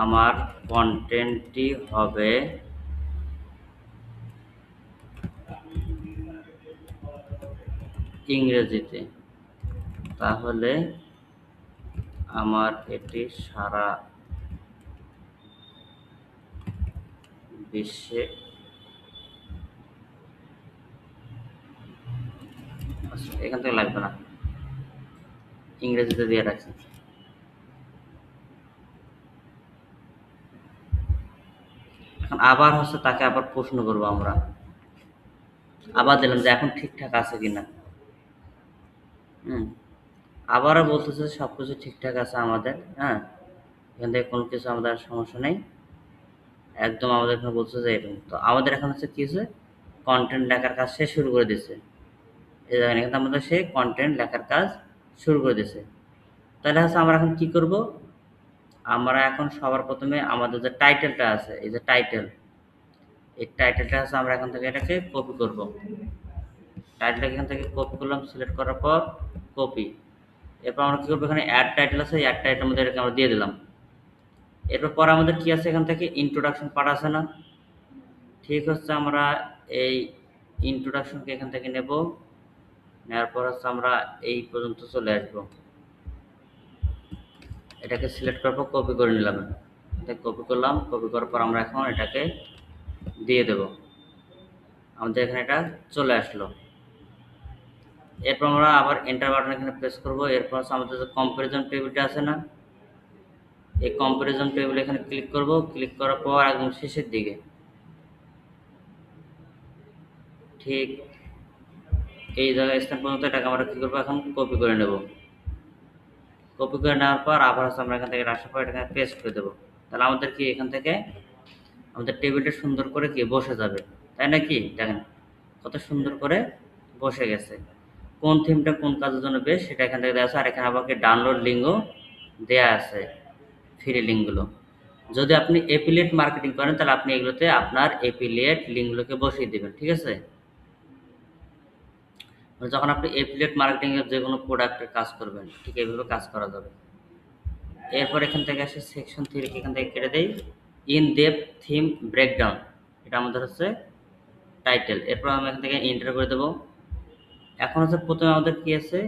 আমার কন্টেন্টটি হবে ইংরেজিতে, তাহলে আমার এটি সারা বিশ্বে, আচ্ছা এখান থেকে লাগবে না, ইংরেজিতে দিয়ে রাখছি। এখন আবার হচ্ছে তাকে আবার প্রশ্ন করবো আমরা, আবার দিলাম যে এখন ঠিকঠাক আছে কিনা। হুম। আবারও বলতেছে সব কিছু ঠিকঠাক আছে আমাদের, হ্যাঁ, এখান থেকে কোনো কিছু আমাদের সমস্যা নেই, একদম আমাদের এখানে বলছে যে এরকম। তো আমাদের এখন হচ্ছে কি হচ্ছে, কন্টেন্ট লেখার কাজ সে শুরু করে দিচ্ছে। এই দেখেন এখানে আমাদের সে কন্টেন্ট লেখার কাজ শুরু করে দিচ্ছে। তাহলে হচ্ছে আমরা এখন কি করব, আমরা এখন সবার প্রথমে আমাদের যে টাইটেলটা আছে, এই যে টাইটেল, এই টাইটেলটা হচ্ছে আমরা এখান থেকে এটাকে কপি করব। টাইটেলটা এখান থেকে কপি করলাম, সিলেক্ট করার পর কপি। এরপর আমরা কী করবো, এখানে অ্যাড টাইটেল আছে, এই অ্যাড টাইটেলের মধ্যে এটাকে আমরা দিয়ে দিলাম। এরপর পর আমাদের কি আছে, এখান থেকে ইন্ট্রোডাকশন পার্ট আছে না, ঠিক হচ্ছে আমরা এই ইন্ট্রোডাকশনকে এখান থেকে নেব, নেওয়ার পর হচ্ছে আমরা এই পর্যন্ত চলে আসবো। এটাকে সিলেক্ট করার পর কপি করে নিলাম। এটা কপি করলাম, কপি করার পর আমরা এখন এটাকে দিয়ে দেব। আমাদের এখানে এটা চলে আসলো। এরপর আমরা আবার এন্টার বাটন এখানে প্রেস করব। এরপর হচ্ছে আমাদের যে কম্পারিজন টেবিলটা আছে না, এই কম্পারিজন টেবিল এখানে ক্লিক করব। ক্লিক করার পর একদম শেষের দিকে ঠিক এই জায়গায় স্থান পর্যন্ত এটাকে আমরা কি করবো, এখন কপি করে নেব। কপি করে নেওয়ার পর আবার হচ্ছে আমরা এখান থেকে আসার পর এখানে পেস্ট করে দেবো। তাহলে আমাদের কি এখান থেকে আমাদের টেবিলটা সুন্দর করে কি বসে যাবে, তাই না? কি দেখেন কত সুন্দর করে বসে গেছে। কোন থিমটা কোন কাজের জন্য বেশ সেটা এখান থেকে দেওয়া আছে। আর এখানে আমাকে ডাউনলোড লিঙ্কও দেয়া আছে, ফ্রি লিঙ্কগুলো। যদি আপনি এফিলিয়েট মার্কেটিং করেন তাহলে আপনি এগুলোতে আপনার এফিলিয়েট লিঙ্কগুলোকে বসিয়ে দেবেন, ঠিক আছে? যখন আপনি এফিলিয়েট মার্কেটিং এর যে কোনো প্রোডাক্টের কাজ করবেন ঠিক এইভাবে কাজ করা যাবে। এরপর এখান থেকে আসে সেকশন 3 এখান থেকে কেটে দেই। ইন ডেপথ থিম ব্রেকডাউন, এটা আমাদের হচ্ছে টাইটেল। এরপর আমি এখান থেকে এন্টার করে দেবো। এখন হচ্ছে প্রথমে আমাদের কি আছে,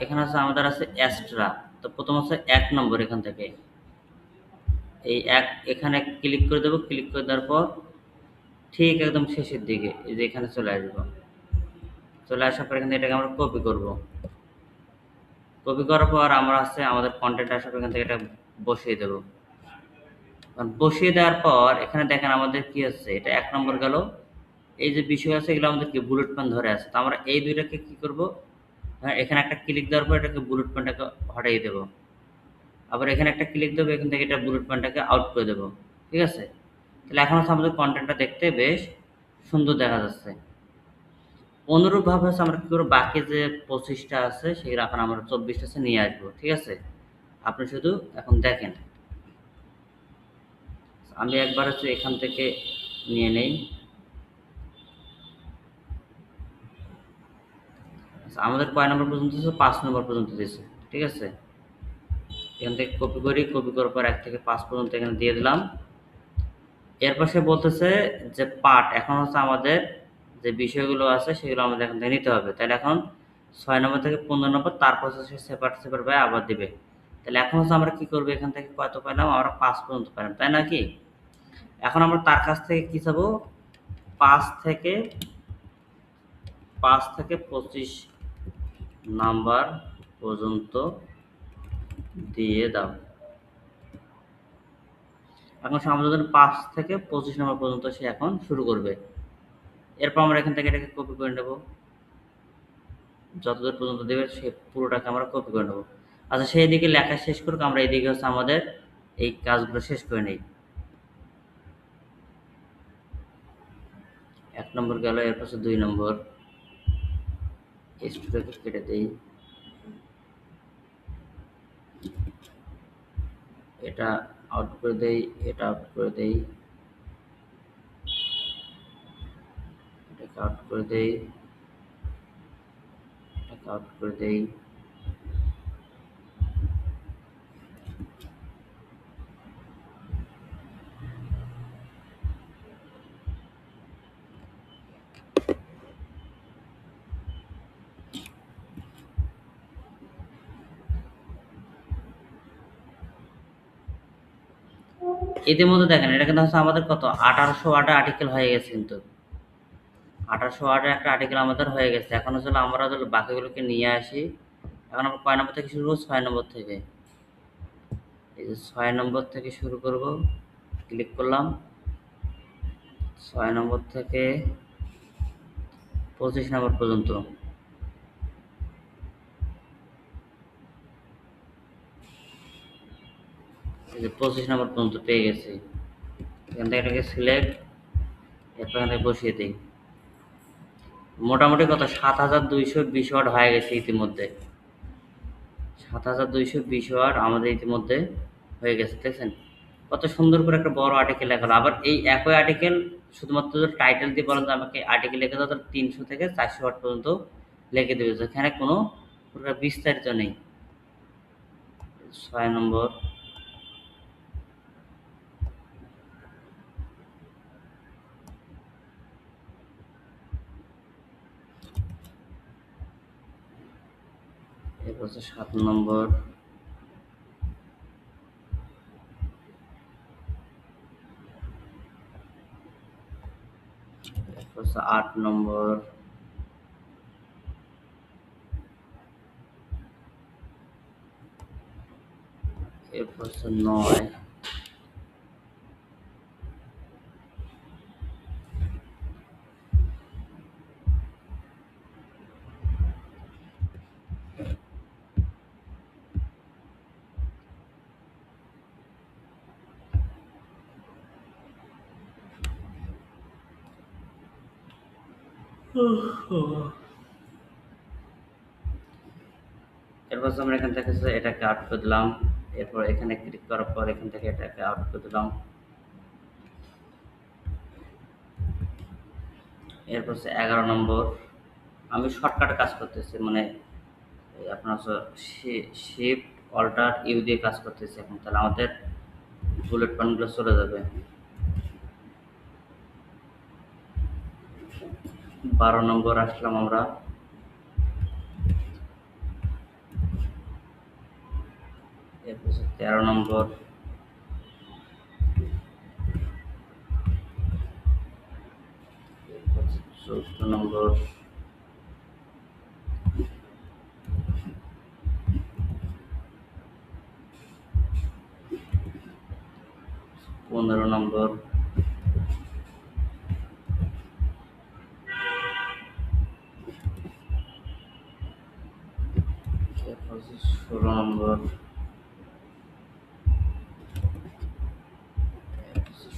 এখানে হচ্ছে আমাদের আছে এক্সট্রা। তো প্রথম হচ্ছে 1 নম্বর, এখান থেকে এই এক এখানে ক্লিক করে দেবো। ক্লিক করে দেওয়ার পর ঠিক একদম শেষের দিকে এই যে এখানে চলে আসবো। চলে আসার পর এখান থেকে এটাকে আমরা কপি করব। কপি করার পর আমরা হচ্ছে আমাদের কন্টেন্ট আসার পর এখান থেকে এটা বসিয়ে দেবো। বসিয়ে দেওয়ার পর এখানে দেখেন আমাদের কি হচ্ছে, এটা 1 নম্বর গেল। এই যে বিষয় আছে এগুলো আমাদের কি বুলেট পয়েন্ট ধরে আছে। তো আমরা এই দুইটাকে কি করব, হ্যাঁ এখানে একটা ক্লিক দেওয়ার পর এটাকে বুলেট পয়েন্টটাকে হটাই দেবো। আবার এখানে একটা ক্লিক দেবো, এখান থেকে এটা বুলেট পয়েন্টটাকে আউট করে দেবো, ঠিক আছে? তাহলে এখন হচ্ছে আমাদের কন্টেন্টটা দেখতে বেশ সুন্দর দেখা যাচ্ছে। অনুরূপভাবে হচ্ছে আমরা কী করবো, বাকি যে 25টা আছে সেগুলো এখন আমরা 24টা নিয়ে আসবো, ঠিক আছে? আপনি শুধু এখন দেখেন। আমি একবার হচ্ছে এখান থেকে নিয়ে নেই। আচ্ছা, আমাদের কয় নম্বর পর্যন্ত দিয়েছে, 5 নম্বর পর্যন্ত দিয়েছে, ঠিক আছে? এখান থেকে কপি করি, কপি করার পর 1 থেকে 5 পর্যন্ত এখানে দিয়ে দিলাম। এরপর সে বলতেছে যে পার্ট, এখন হচ্ছে আমাদের যে বিষয়গুলো আছে সেগুলো আমাদের এখান থেকে নিতে হবে। তাহলে এখন 6 নম্বর থেকে 15 নম্বর, তারপর হচ্ছে সে সেপারেট ভাবে আবার দিবে। তাহলে এখন হচ্ছে আমরা কি করবো, এখান থেকে কত পেলাম, আমরা 5 পর্যন্ত পেলাম, তাই না? কি এখন আমরা তার কাছ থেকে কি চাবো, 5 থেকে 25 নাম্বার পর্যন্ত দিয়ে দাও। এখন সে আমাদের জন্য 5 থেকে 25 নম্বর পর্যন্ত সে এখন শুরু করবে। এরপর আমরা এখান থেকে এটাকে কপি করে নেব। যতদূর পর্যন্ত দেবে সে পুরোটাকে আমরা কপি করে নেব। আচ্ছা, সেই দিকে লেখা শেষ করুক, আমরা এইদিকে হচ্ছে আমাদের এই কাজগুলো শেষ করে নিই। 1 নম্বর গেল, এর পাশে 2 নম্বর, স্টুডিওকে কেটে দেই। এটা আউট করে দেই, এটা আউট করে দেই, এটাকে আউট করে দেই, এটাকে আউট করে দেই। ইতিমধ্যে দেখেন এটা কিন্তু হচ্ছে আমাদের কত 1808 আর্টিকেল হয়ে গেছে। কিন্তু 1808 একটা আর্টিকেল আমাদের হয়ে গেছে। এখন হচ্ছে আমরা হচ্ছে বাকিগুলোকে নিয়ে আসি। এখন আমরা কয় নম্বর থেকে শুরু করবো, 6 নম্বর থেকে। এই যে 6 নম্বর থেকে শুরু করব, ক্লিক করলাম। 6 নম্বর থেকে 25 নম্বর পর্যন্ত। এই যে 25 নম্বর পর্যন্ত পেয়ে গেছি। এখান থেকে এটাকে সিলেক্ট, এরপর এখান থেকে বসিয়ে দিই। মোটামুটি কত 7220 ওয়ার্ড হয়ে গেছে ইতিমধ্যে। 7220 ওয়ার্ড আমাদের ইতিমধ্যে হয়ে গেছে, দেখছেন কত সুন্দর করে একটা বড় আর্টিকেল লেখা হলো। আবার এই একই আর্টিকেল শুধুমাত্র যদি টাইটেল দিয়ে বলেন যে আমাকে আর্টিকেল লিখে দাও, তাহলে 300 থেকে 400 ওয়ার্ড পর্যন্ত লিখে দেবে, যেখানে কোনো প্রকার বিস্তারিত নেই। 6 নম্বর, হচ্ছে 7 নম্বর, এরপর হচ্ছে 8 নম্বর, এরপর হচ্ছে 9, এরপর হচ্ছে আমরা এখান থেকে হচ্ছে এটাকে আউট করে দিলাম। এরপর এখানে ক্লিক করার পর এখান থেকে এটাকে আউট করে দিলাম। এরপর হচ্ছে 11 নম্বর, আমি শর্টকাটে কাজ করতেছি, মানে আপনার হচ্ছে শিফট অল্টার ইউ দিয়ে কাজ করতেছি এখন, তাহলে আমাদের বুলেট পয়েন্টগুলো চলে যাবে। 12 নম্বর আসলাম আমরা, এরপর হচ্ছে 13 নম্বর, এরপর হচ্ছে 14 নম্বর, পনেরো নম্বর, এরপর হচ্ছে 16 নম্বর,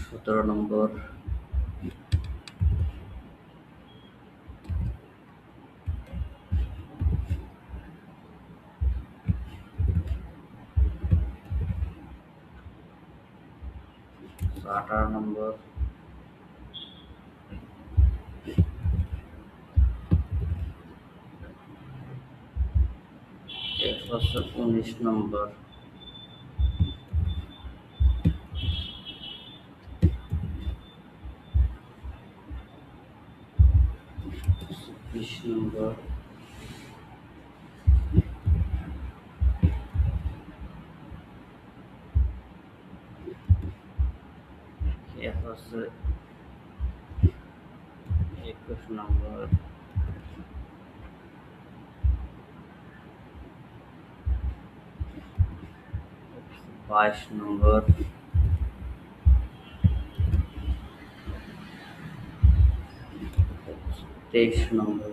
17 নম্বর, 18 নম্বর, এরপর হচ্ছে 19 নম্বর, বিশ নম্বর, এরপর হচ্ছে 21 নম্বর, 22 নম্বর, 23 নম্বর,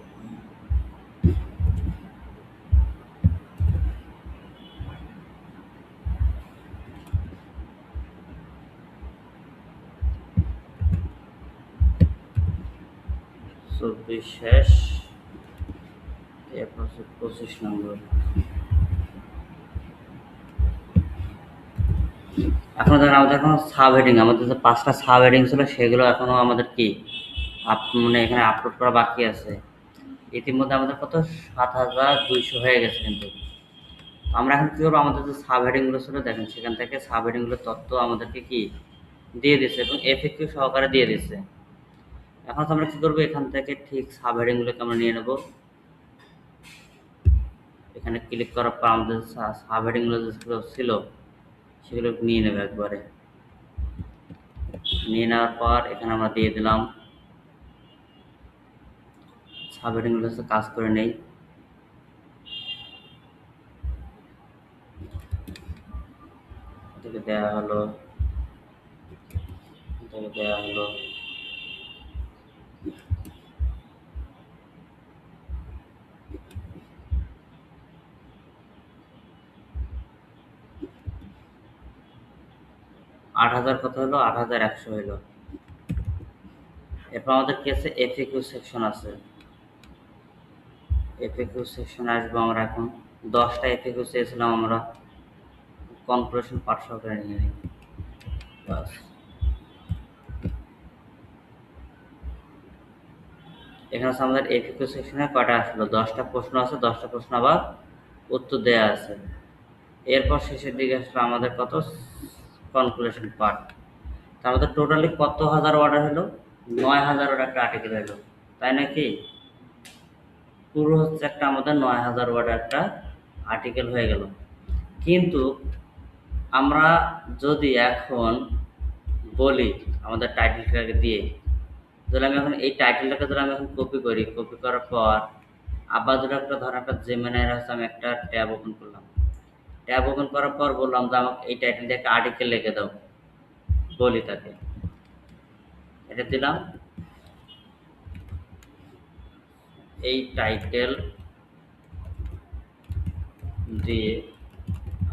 24 শেষ, এরপর হচ্ছে 25 নম্বর। এখন ধরেন আমাদের এখন সাব হেডিং, আমাদের যে 5টা সাব হেডিং ছিল সেগুলো এখনো আমাদের কি মানে এখানে আপলোড করা বাকি আছে। ইতিমধ্যে আমাদের কত 7,200 হয়ে গেছে, কিন্তু আমরা এখন কি করবো, আমাদের যে সাব হেডিংগুলো ছিল দেখেন সেখান থেকে সাব হেডিংগুলোর তথ্য আমাদেরকে কি দিয়ে দিচ্ছে এবং এফএকিউ সহকারে দিয়ে দিচ্ছে। এখন তো আমরা কি করবো, এখান থেকে ঠিক সাব হেডিংগুলোকে আমরা নিয়ে নেব। এখানে ক্লিক করার পর আমাদের সাব হেডিংগুলো যেগুলো ছিল সেগুলো নিয়ে নেবে একবারে। নিয়ে নেওয়ার পর এখানে আমরা দিয়ে দিলাম। সাব হেডিংগুলো হচ্ছে কাজ করে নেই। এটাকে দেওয়া হলো, এটাকে দেওয়া হলো। আট হাজার কত হলো, 8,100 হলো। এরপর আমাদের কি আছে, এফএকিউ সেকশন আছে। এফএকিউ সেকশনে আসবো আমরা এখন। 10টা এফএকিউ চেয়েছিলাম আমরা, কনক্লুশন পার্ট সহকারে নিয়ে নিই বাস। এখানে আছে আমাদের এফএকিউ সেকশনে কয়টা আসলো, 10টা প্রশ্ন আছে, 10টা প্রশ্ন আবার উত্তর দেয়া আছে। এরপর শেষের দিকে আসলো আমাদের কত, কনক্লুশন পার্ট। তার মধ্যে টোটালি কত হাজার অর্ডার হলো, 9,000 ওয়ার্ড একটা আর্টিকেল হলো, তাই নাকি? পুরো হচ্ছে একটা আমাদের 9,000 ওয়ার্ড একটা আর্টিকেল হয়ে গেল। কিন্তু আমরা যদি এখন বলি আমাদের টাইটেলটাকে দিয়ে, যদি আমি এখন এই টাইটেলটাকে যদি আমি এখন কপি করি, কপি করার পর আবার যদি একটা ধরেন একটা জেমিনাইয়ের আছে, আমি একটা ট্যাব ওপেন করলাম, ট্যাব ওপেন করার পর বললাম যে আমাকে এই টাইটেল দিয়ে একটা আর্টিকেল লিখে দাও, বলি তাকে, এটা দিলাম, এই টাইটেল দিয়ে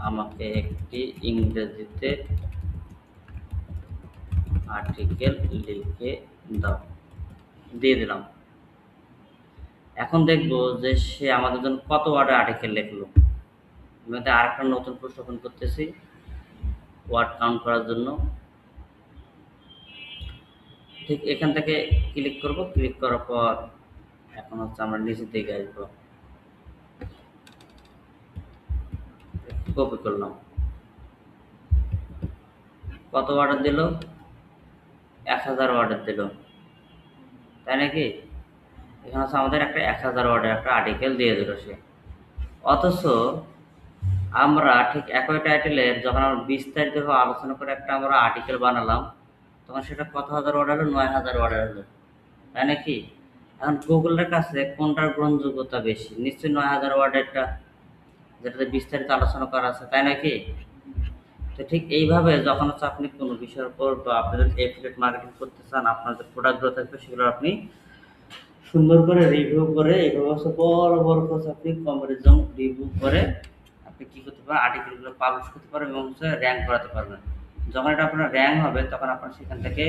আমাকে একটি ইংরেজিতে আর্টিকেল লিখে দাও, দিয়ে দিলাম। এখন দেখবো যে সে আমাদের জন্য কত ওয়ার্ডের আর্টিকেল লিখলো। আমি আরেকটা নতুন প্রশ্ন ওপেন করতেছি ওয়ার্ড কাউন্ট করার জন্য। ঠিক এখান থেকে ক্লিক করব, ক্লিক করার পর এখন হচ্ছে আমরা নিচের দিকে আসবো, কপি করলাম, কত ওয়ার্ডের দিল, 1000 ওয়ার্ডের দিল, তাই নাকি? এখানে হচ্ছে আমাদের একটা 1000 ওয়ার্ডের একটা আর্টিকেল দিয়ে দিল সে। অথচ আমরা ঠিক একই টাইটেলের যখন আমরা বিস্তারিতভাবে আলোচনা করে একটা আমরা আর্টিকেল বানালাম, তখন সেটা কত হাজার ওয়ার্ড হলো, 9000 ওয়ার্ডের হলো, তাই নাকি? এখন গুগলের কাছে কোনটার গ্রহণযোগ্যতা বেশি? নিশ্চয়ই 9000 ওয়ার্ডেরটা, যেটাতে বিস্তারিত আলোচনা করা আছে, তাই নাকি? তো ঠিক এইভাবে যখন হচ্ছে আপনি কোনো বিষয়ের উপর বা আপনি যদি এফিলিয়েট মার্কেটিং করতে চান, আপনার যে প্রোডাক্টগুলো থাকবে সেগুলো আপনি সুন্দর করে রিভিউ করে এইভাবে হচ্ছে বড় বড় করে আপনি কম্পারিজন রিভিউ করে আপনি কি করতে পারেন, আর্টিকেলগুলো পাবলিশ করতে পারবেন এবং হচ্ছে র্যাঙ্ক করাতে পারবেন। যখন এটা আপনার র্যাঙ্ক হবে তখন আপনার সেখান থেকে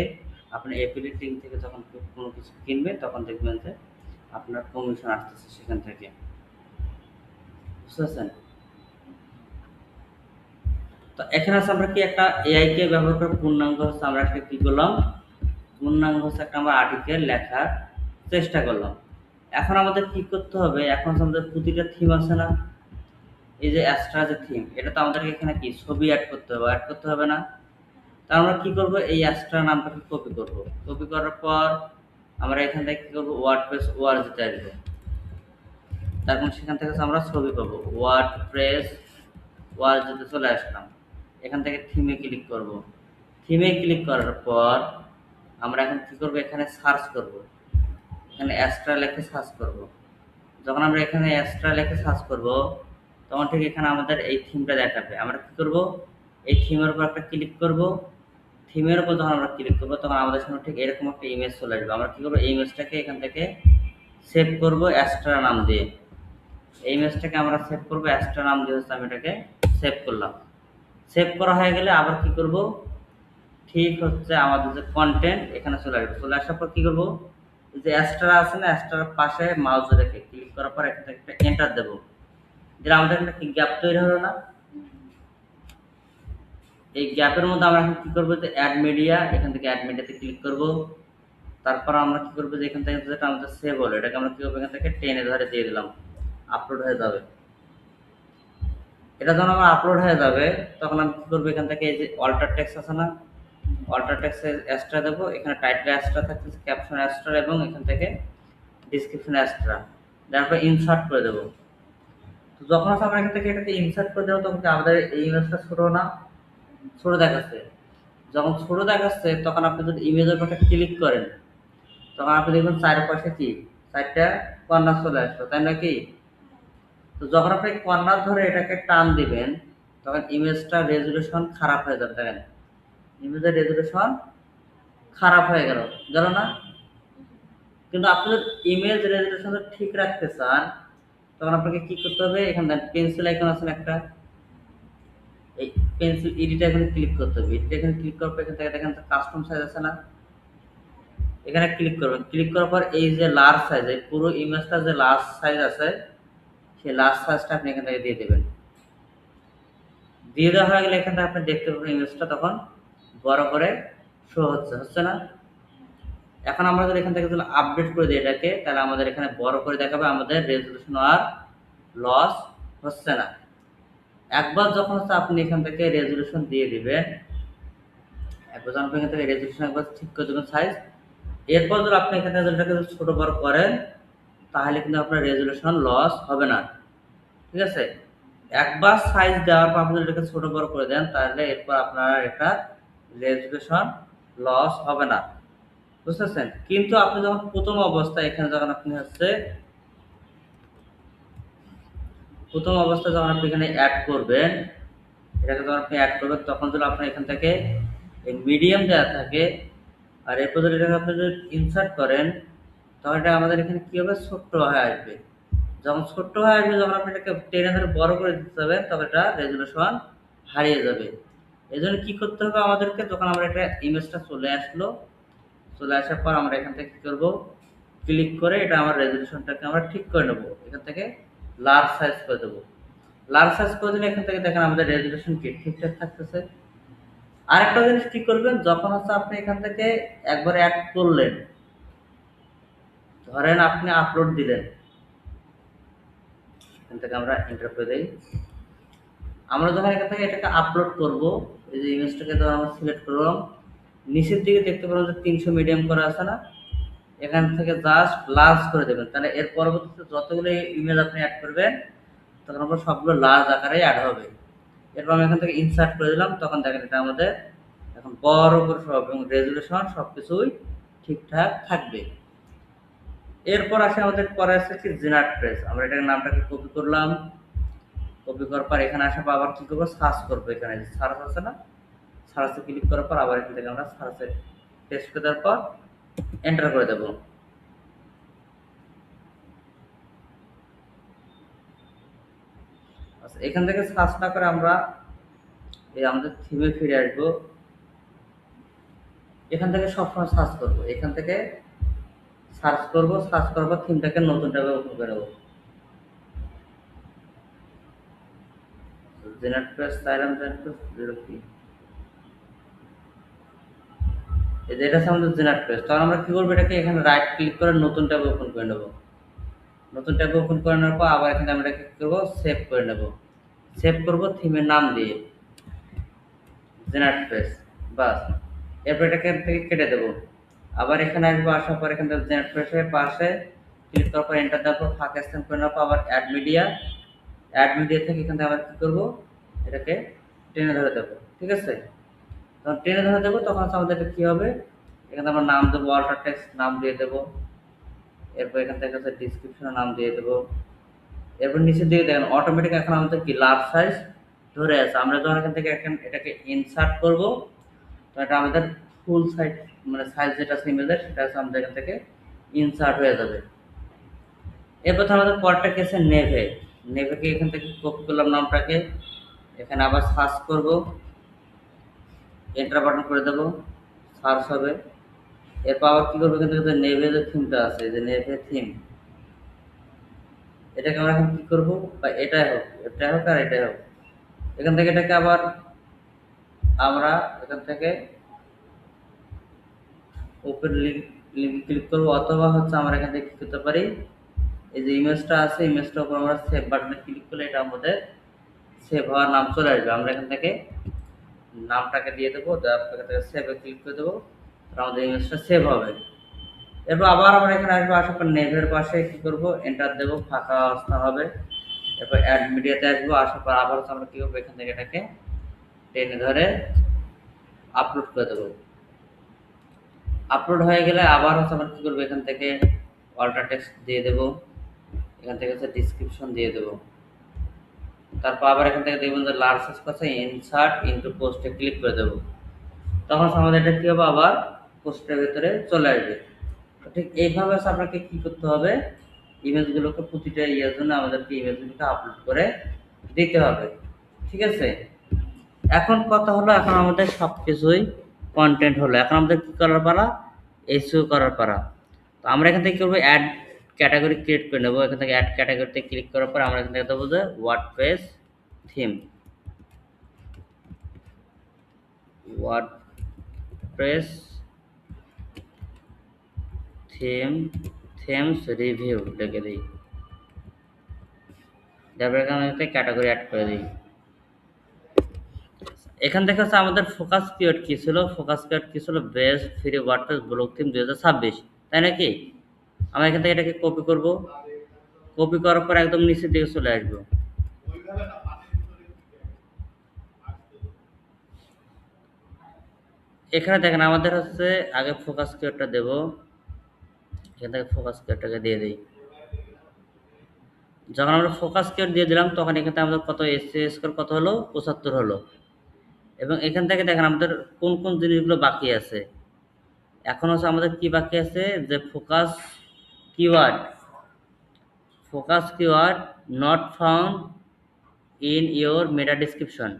আপনি এফিলিয়েট লিঙ্ক থেকে যখন কোনো কিছু কিনবে তখন দেখবেন যে আপনার কমিশন আসতেছে সেখান থেকে, বুঝতে পারছেন? তো এখানে হচ্ছে আমরা কি একটা এআই কে ব্যবহার করে পূর্ণাঙ্গ হচ্ছে আমরা একটা কি করলাম, পূর্ণাঙ্গ হচ্ছে একটা আমরা আর্টিকেল লেখার চেষ্টা করলাম। এখন আমাদের কি করতে হবে, এখন হচ্ছে আমাদের প্রতিটা থিম আছে না, এই যে অ্যাস্ট্রা যে থিম, এটা তো আমাদেরকে এখানে কি ছবি অ্যাড করতে হবে, অ্যাড করতে হবে না? তা আমরা কি করব, এই অ্যাস্ট্রা নামটাকে কপি করব, কপি করার পর আমরা এখান থেকে কি করব, ওয়ার্ডপ্রেস ওআরজিতে আসবো, তারপর সেখান থেকে আমরা ছবি পাবো, ওয়ার্ডপ্রেস ওআরজিতে চলে আসলাম, এখান থেকে থিমে ক্লিক করব, থিমে ক্লিক করার পর আমরা এখন কি করব, এখানে সার্চ করব, এখানে অ্যাস্ট্রা লিখে সার্চ করব। যখন আমরা এখানে অ্যাস্ট্রা লিখে সার্চ করব তখন ঠিক এখানে আমাদের এই থিমটা দেখাবে। আমরা কি করব, এই থিমের উপর একটা ক্লিক করব, থিমের উপর যখন আমরা ক্লিক করব তখন আমাদের সামনে ঠিক এরকম একটা ইমেজ চলে আসবে। আমরা কি করব, এই ইমেজটাকে এখান থেকে সেভ করব অ্যাস্ট্রা নাম দিয়ে, এই ইমেজটাকে আমরা সেভ করব অ্যাস্ট্রা নাম দিয়ে হচ্ছে আমি এটাকে সেভ করলাম। সেভ করা হয়ে গেলে আবার কি করব, ঠিক হচ্ছে আমাদের যে কন্টেন্ট এখানে চলে আসবে, চলে আসার পর কি করব, যে অ্যাস্ট্রা আছে না, অ্যাস্ট্রার পাশে মাউস রেখে ক্লিক করার পর এখান থেকে একটা এন্টার দেবো, দিলে আমাদের একটা কি গ্যাপ তৈরি হলো না? এই গ্যাপের মধ্যে আমরা এখন কি করবো, যে অ্যাড মিডিয়া, এখান থেকে অ্যাড মিডিয়াতে ক্লিক করব। তারপর আমরা কি করবো, যে এখান থেকে যেটা আমাদের সেভ হলো এটাকে আমরা কি করবো, এখান থেকে টেনে ধরে দিয়ে দিলাম, আপলোড হয়ে যাবে। এটা যখন আমার আপলোড হয়ে যাবে তখন আমি কি করবো, এখান থেকে এই যে অল্টার টেক্সট আছে না, অল্টার টেক্সটে এক্সট্রা দেবো, এখানে টাইটেল এক্সট্রা থাকতেছে, ক্যাপশন এক্সট্রা এবং এখান থেকে ডিসক্রিপশন এক্সট্রা, তারপর ইনসার্ট করে দেবো। তো যখন আমরা এখান থেকে এটাকে ইনসার্ট করে দেবো তখন কি আমাদের এই ইমেজটা ছোট না, ছোট দেখাচ্ছে। যখন ছোট দেখাচ্ছে তখন আপনি যদি ইমেজের উপর ক্লিক করেন তখন আপনি দেখবেন চারপাশে কি 4টা কর্নার চলে আসলো, তাই নাকি? তো যখন আপনি কর্নার ধরে এটাকে টান দিবেন তখন ইমেজটা রেজুলেশন খারাপ হয়ে যাবে, দেখেন ইমেজের রেজুলেশন খারাপ হয়ে গেল, গেল না? কিন্তু আপনি যদি ইমেজ রেজুলেশন ঠিক রাখতে চান তখন আপনাকে কি করতে হবে, এখানে পেন্সিল আইকন আছে একটা, এই পেন্সিল এডিট এখানে ক্লিক করতে হবে, এডিট এখানে ক্লিক করার পর এখান থেকে দেখেন কাস্টম সাইজ আছে না, এখানে ক্লিক করবেন, ক্লিক করার পর এই যে লার্জ সাইজ, এই পুরো ইমেজটা যে লার্জ সাইজ আছে সেই লার্জ সাইজটা আপনি এখান থেকে দিয়ে দেবেন। দিয়ে দেওয়া হয়ে গেলে এখান থেকে আপনি দেখতে পাবেন ইমেজটা তখন বড় করে শো হচ্ছে, হচ্ছে না? এখন আমরা যদি এখান থেকে আপডেট করে দিই এটাকে, তাহলে আমাদের এখানে বড় করে দেখাবে, আমাদের রেজুলেশন আর লস হচ্ছে না। একবার যখন হচ্ছে আপনি এখান থেকে রেজুলেশন দিয়ে দিবেন, একবার যখন আপনি এখান থেকে রেজুলেশন একবার ঠিক করে দেবেন সাইজ, এরপর যদি আপনি এখান থেকে এটাকে ছোট বড় করেন তাহলে কিন্তু আপনার রেজুলেশন লস হবে না, ঠিক আছে? একবার সাইজ দেওয়ার পর আপনি যদি এটাকে ছোট বড় করে দেন তাহলে এরপর আপনার এটা রেজুলেশন লস হবে না, বুঝতেছেন? কিন্তু আপনি যখন প্রথম অবস্থায় এখানে যখন আপনি হচ্ছে প্রথম অবস্থায় যখন আপনি এখানে অ্যাড করবেন, এটাকে যখন আপনি অ্যাড করবেন তখন যদি আপনার এখান থেকে এই মিডিয়াম দেওয়া থাকে আর এরপর যদি এটাকে আপনি যদি ইনসার্ট করেন তখন এটা আমাদের এখানে কি হবে, ছোট্ট হয়ে আসবে। যখন ছোট্ট হয়ে আসবে, যখন আপনি এটাকে টেনে ধরে বড় করে দিতে যাবেন তখন এটা রেজুলেশন হারিয়ে যাবে। এই জন্য কি করতে হবে আমাদেরকে, যখন আমরা এটা ইমেজটা চলে আসলো, চলে আসার পর আমরা এখান থেকে কি করব, ক্লিক করে এটা আমার রেজুলেশনটাকে আমরা ঠিক করে নেব। এখান থেকে লার্জ সাইজ করে দেবো। লার্জ সাইজ করে দিলে এখান থেকে দেখেন আমাদের রেজুলেশন কি ঠিকঠাক থাকতেছে। আরেকটা জিনিস কি করবেন, যখন হচ্ছে আপনি এখান থেকে একবার অ্যাড করলেন, ধরেন আপনি আপলোড দিলেন, এখান থেকে আমরা এন্টার করে দিই। আমরা যখন এখান থেকে এটাকে আপলোড করব, এই যে ইমেজটাকে ধর আমরা সিলেক্ট করলাম, নিচের দিকে দেখতে পাবেন যে 300 মিডিয়াম করা আছে না, এখান থেকে জাস্ট লার্জ করে দেবেন। তাহলে এর পরবর্তীতে যতগুলো ইমেজ আপনি অ্যাড করবেন তখন আপনার সবগুলো লার্জ আকারে অ্যাড হবে। এরপর আমি এখান থেকে ইনসার্ট করে দিলাম, তখন দেখেন এটা আমাদের এখন বড় করে সব এবং রেজুলেশন সবকিছুই ঠিকঠাক থাকবে। এরপর আসে আমাদের পরে আছে কি জেনারেট প্রেস। আমরা এটার নামটাকে কপি করলাম, কপি করার পর এখানে আসার পর আবার কি করবো, সার্চ করবো। এখানে সার্চ আছে না, সার্চে ক্লিক করার পর আবার এখান থেকে আমরা সার্চে টেস্ট করে দেওয়ার পর এন্টার করে দেবো। আচ্ছা, এখান থেকে সার্চ না করে আমরা এই আমাদের থিমে ফিরে আসবো। এখান থেকে সবসময় সার্চ করবো, এখান থেকে সার্চ করবো, সার্চ করার পর থিমটাকে নতুন ট্যাবে ওপেন করে দেবো। জেনারেট প্রেস চাইলাম, জেনারেট প্রেস কি এই যে এটা হচ্ছে আমাদের জেনারেট প্রেস। তখন আমরা কি করবো, এটাকে এখানে রাইট ক্লিক করে নতুন ট্যাবে ওপেন করে নেবো। নতুন ট্যাবে ওপেন করে নেওয়ার পর আবার এখানে আমরা কি করবো, সেভ করে নেব। সেভ করবো থিমের নাম দিয়ে জেনারেট প্রেস, বাস। এরপর এটাকে থেকে কেটে দেবো। আবার এখানে আসবো, আসার পর এখান থেকে জেনারেট প্রেসের পাশে ক্লিক করার পর এন্টার দেওয়ার পর ফাঁকা স্ক্যান করে নেওয়ার পর আবার অ্যাড মিডিয়া, অ্যাড মিডিয়া থেকে এখান থেকে আবার কী করবো, এটাকে টেনে ধরে দেবো। ঠিক আছে, যখন টেনে ধরে দেবো তখন হচ্ছে আমাদের এটা কী হবে, এখানে আমরা নাম দেবো, অল্টার টেক্সট নাম দিয়ে দেবো। এরপর এখান থেকে হচ্ছে ডিসক্রিপশনের নাম দিয়ে দেবো। এরপর নিচের দিকে দেখেন অটোমেটিক এখন আমাদের কি লার্জ সাইজ ধরে আছে। আমরা যখন এখান থেকে এখন এটাকে ইনসার্ট করব তো এটা আমাদের ফুল সাইজ, মানে সাইজ যেটা আছে ইমেজের সেটা হচ্ছে আমাদের এখান থেকে ইনসার্ট হয়ে যাবে। এরপর আমাদের পরটা কি আছে, নেভে। নেভেকে এখান থেকে কপি করলাম নামটাকে, এখানে আবার সার্চ করব, এন্টার বাটন করে দেবো, সার্চ হবে। এরপর আবার কী করবো, এখান থেকে নেভে যে থিমটা আছে, যে নেভে থিম, এটাকে আমরা এখন কী করবো, বা এটাই হোক আর এটাই হোক, এখান থেকে এটাকে আবার আমরা এখান থেকে ওপেন লিঙ্ক ক্লিক করবো, অথবা হচ্ছে আমরা এখান থেকে কী করতে পারি, এই যে ইমেজটা আছে ইমেজটার উপর আমরা সেভ বাটনে ক্লিক করলে এটা আমাদের সেভ হওয়ার নাম চলে আসবে। আমরা এখান থেকে নামটাকে দিয়ে দেবো, দেওয়ার পর এখান থেকে সেভে ক্লিক করে দেবো, আমাদের ইমেজটা সেভ হবে। এরপর আবার আমরা এখানে আসবো, আসার পর নেভের পাশে কী করবো, এন্টার দেবো, ফাঁকা অবস্থা হবে। এরপর অ্যাড মিডিয়াতে আসবো, আসার পর আবার আমরা কী করবো, এখান থেকে এটাকে টেনে ধরে আপলোড করে দেবো। আপলোড হয়ে গেলে আবার হচ্ছে আমরা কী করবো, এখান থেকে অল্টার টেক্সট দিয়ে দেবো, এখান থেকে হচ্ছে ডিসক্রিপশন দিয়ে দেবো। তারপর আবার এখান থেকে দেখবেন যে লার্জ সাইজ করছে, ইনসার্ট ইনটু পোস্টে ক্লিক করে দেবো। তখন আমাদের এটা কী হবে, আবার পোস্টের ভিতরে চলে আসবে। তো ঠিক এইভাবে হচ্ছে আপনাকে কী করতে হবে, ইমেজগুলোকে প্রতিটা ইয়ের জন্য আমাদেরকে ইমেজগুলোকে আপলোড করে দিতে হবে। ঠিক আছে, এখন কথা হলো, এখন আমাদের সব কিছুই কন্টেন্ট হলো, এখন আমাদের কী করার পালা, এসইও করার পালা। তো আমরা এখান থেকে করবো অ্যাড ক্যাটাগরি ক্রিয়েট করে নেবো। এখান থেকে অ্যাড ক্যাটাগরিতে ক্লিক করার পর আমরা এখান থেকে দেবো যে WordPress theme, WordPress themes review লিখে দিই। তারপরে এখানে ক্যাটাগরি অ্যাড করে দিই। এখান থেকে হচ্ছে আমাদের ফোকাস কিওয়ার্ড কী ছিল, ফোকাস কিওয়ার্ড কী ছিল, best free WordPress blog theme 2026, তাই নাকি? আমরা এখান থেকে এটাকে কপি করব, কপি করার পর একদম নিচের দিকে চলে আসবো। এখানে দেখেন আমাদের হচ্ছে আগে ফোকাস কিওয়ার্ডটা দেব, এখান থেকে ফোকাস কিওয়ার্ডটাকে দিয়ে দিই। যখন আমরা ফোকাস কিওয়ার্ড দিয়ে দিলাম তখন এখান থেকে আমাদের কত এসসিও স্কোর কত হলো, 75 হলো। এবং এখান থেকে দেখেন আমাদের কোন কোন জিনিসগুলো বাকি আছে। এখন হচ্ছে আমাদের কি বাকি আছে, যে keyword focus keyword not found in your meta description.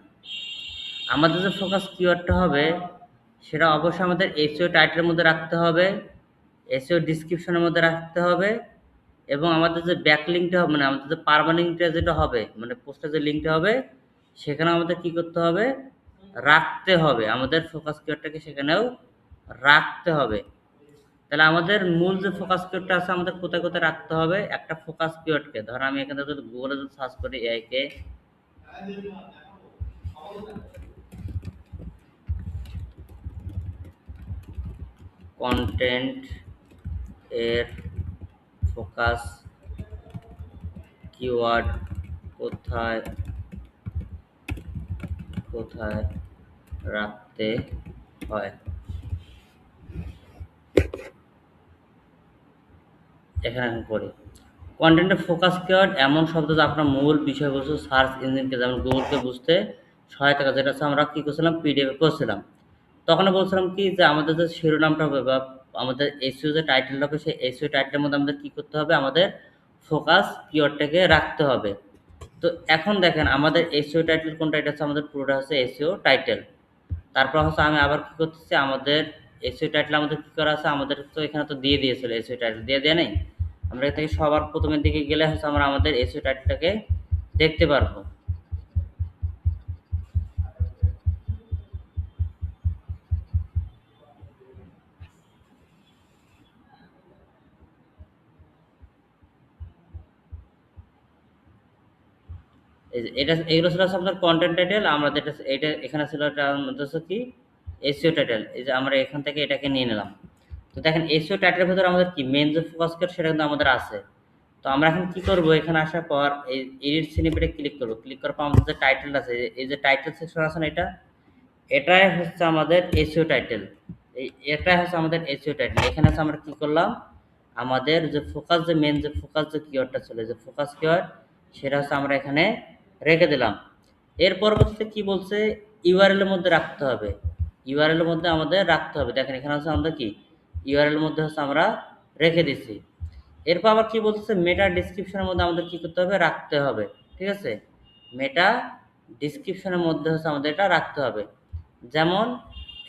আমাদের যে ফোকাস কিওয়ার্ডটা হবে সেটা অবশ্যই আমাদের এসইও টাইটেলের মধ্যে রাখতে হবে, এসইও ডিসক্রিপশনের মধ্যে রাখতে হবে, এবং আমাদের যে ব্যাকলিংকটা হবে, মানে আমাদের যে পারমানেন্টটা যেটা হবে, মানে পোস্টের যে লিঙ্কটা হবে সেখানে আমাদের কি করতে হবে, রাখতে হবে। আমাদের ফোকাস কিওয়ার্ডটাকে সেখানেও রাখতে হবে। তাহলে আমাদের মূল যে ফোকাস কিওয়ার্ডটা আছে আমাদের কোথায় কোথায় রাখতে হবে, একটা ফোকাস কিওয়ার্ডকে ধর আমি এখানে যদি গুগলে যদি সার্চ করি এআই কে কন্টেন্ট এর ফোকাস কিওয়ার্ড কোথায় কোথায় রাখতে হয়, এখানে আমি পড়ি। কন্টেন্টের ফোকাস কিওয়ার্ড এমন শব্দ যা আপনার মূল বিষয়বস্তু সার্চ ইঞ্জিনকে যেমন গুগলকে বুঝতে সহায়তা করে, যেটা হচ্ছে আমরা কী করছিলাম, পিডিএফে করছিলাম। তখন বলছিলাম কি যে আমাদের যে শিরোনামটা হবে বা আমাদের এসইও যে টাইটেলটা হবে সেই এসইও টাইটেলের মধ্যে আমাদের কী করতে হবে, আমাদের ফোকাস কিওয়ার্ডটাকে রাখতে হবে। তো এখন দেখেন আমাদের এসইও টাইটেল কোনটা, এটা হচ্ছে আমাদের পুরোটা হচ্ছে এসইও টাইটেল। তারপর হচ্ছে আমি আবার কী করতেছি, আমাদের এসইও টাইটেল আমাদের কী করা আছে, আমাদের তো এখানে তো দিয়ে দিয়েছিল এসইও টাইটেল, দিয়ে দেয় নেই। আমরা এখান থেকে সবার প্রথমের দিকে গেলে হচ্ছে আমরা আমাদের এসইও টাইটেলটাকে দেখতে পারবো। এই যে এটা, এগুলো ছিল হচ্ছে আপনার কন্টেন্ট টাইটেল, আমাদের এটা এখানে ছিল, এটা আমাদের হচ্ছে কি এসইও টাইটেল। এই যে আমরা এখান থেকে এটাকে নিয়ে নিলাম। তো দেখেন এসইও টাইটেলের ভিতরে আমাদের কি মেন যে ফোকাস কিওয়ার্ড সেটা কিন্তু আমাদের আছে। তো আমরা এখন কি করব, এখানে আসার পর এই এডিট স্নিপেটে ক্লিক করব, ক্লিক করার পর আমাদের যে টাইটেল আছে, এই যে টাইটেল সেকশন আছে না, এটাই হচ্ছে আমাদের এসইও টাইটেল। এটাই হচ্ছে আমাদের এসইও টাইটেল। এখানে হচ্ছে আমরা কি করলাম, আমাদের যে ফোকাস যে মেন যে ফোকাস যে কিওয়ার্ডটা ছিল, যে ফোকাস কিওয়ার্ড সেটা হচ্ছে আমরা এখানে রেখে দিলাম। এর পরবর্তীতে কি বলছে, ইউআরএল এর মধ্যে রাখতে হবে, ইউআরএল এর মধ্যে আমাদের রাখতে হবে। দেখেন এখানে হচ্ছে আমরা কি ইউআরএল এর মধ্যে হচ্ছে আমরা রেখে দিছি। এরপর আবার কি বলতেছে, মেটা ডিসক্রিপশনের মধ্যে আমাদের কি করতে হবে, রাখতে হবে। ঠিক আছে, মেটা ডিসক্রিপশনের মধ্যে হচ্ছে আমাদের এটা রাখতে হবে। যেমন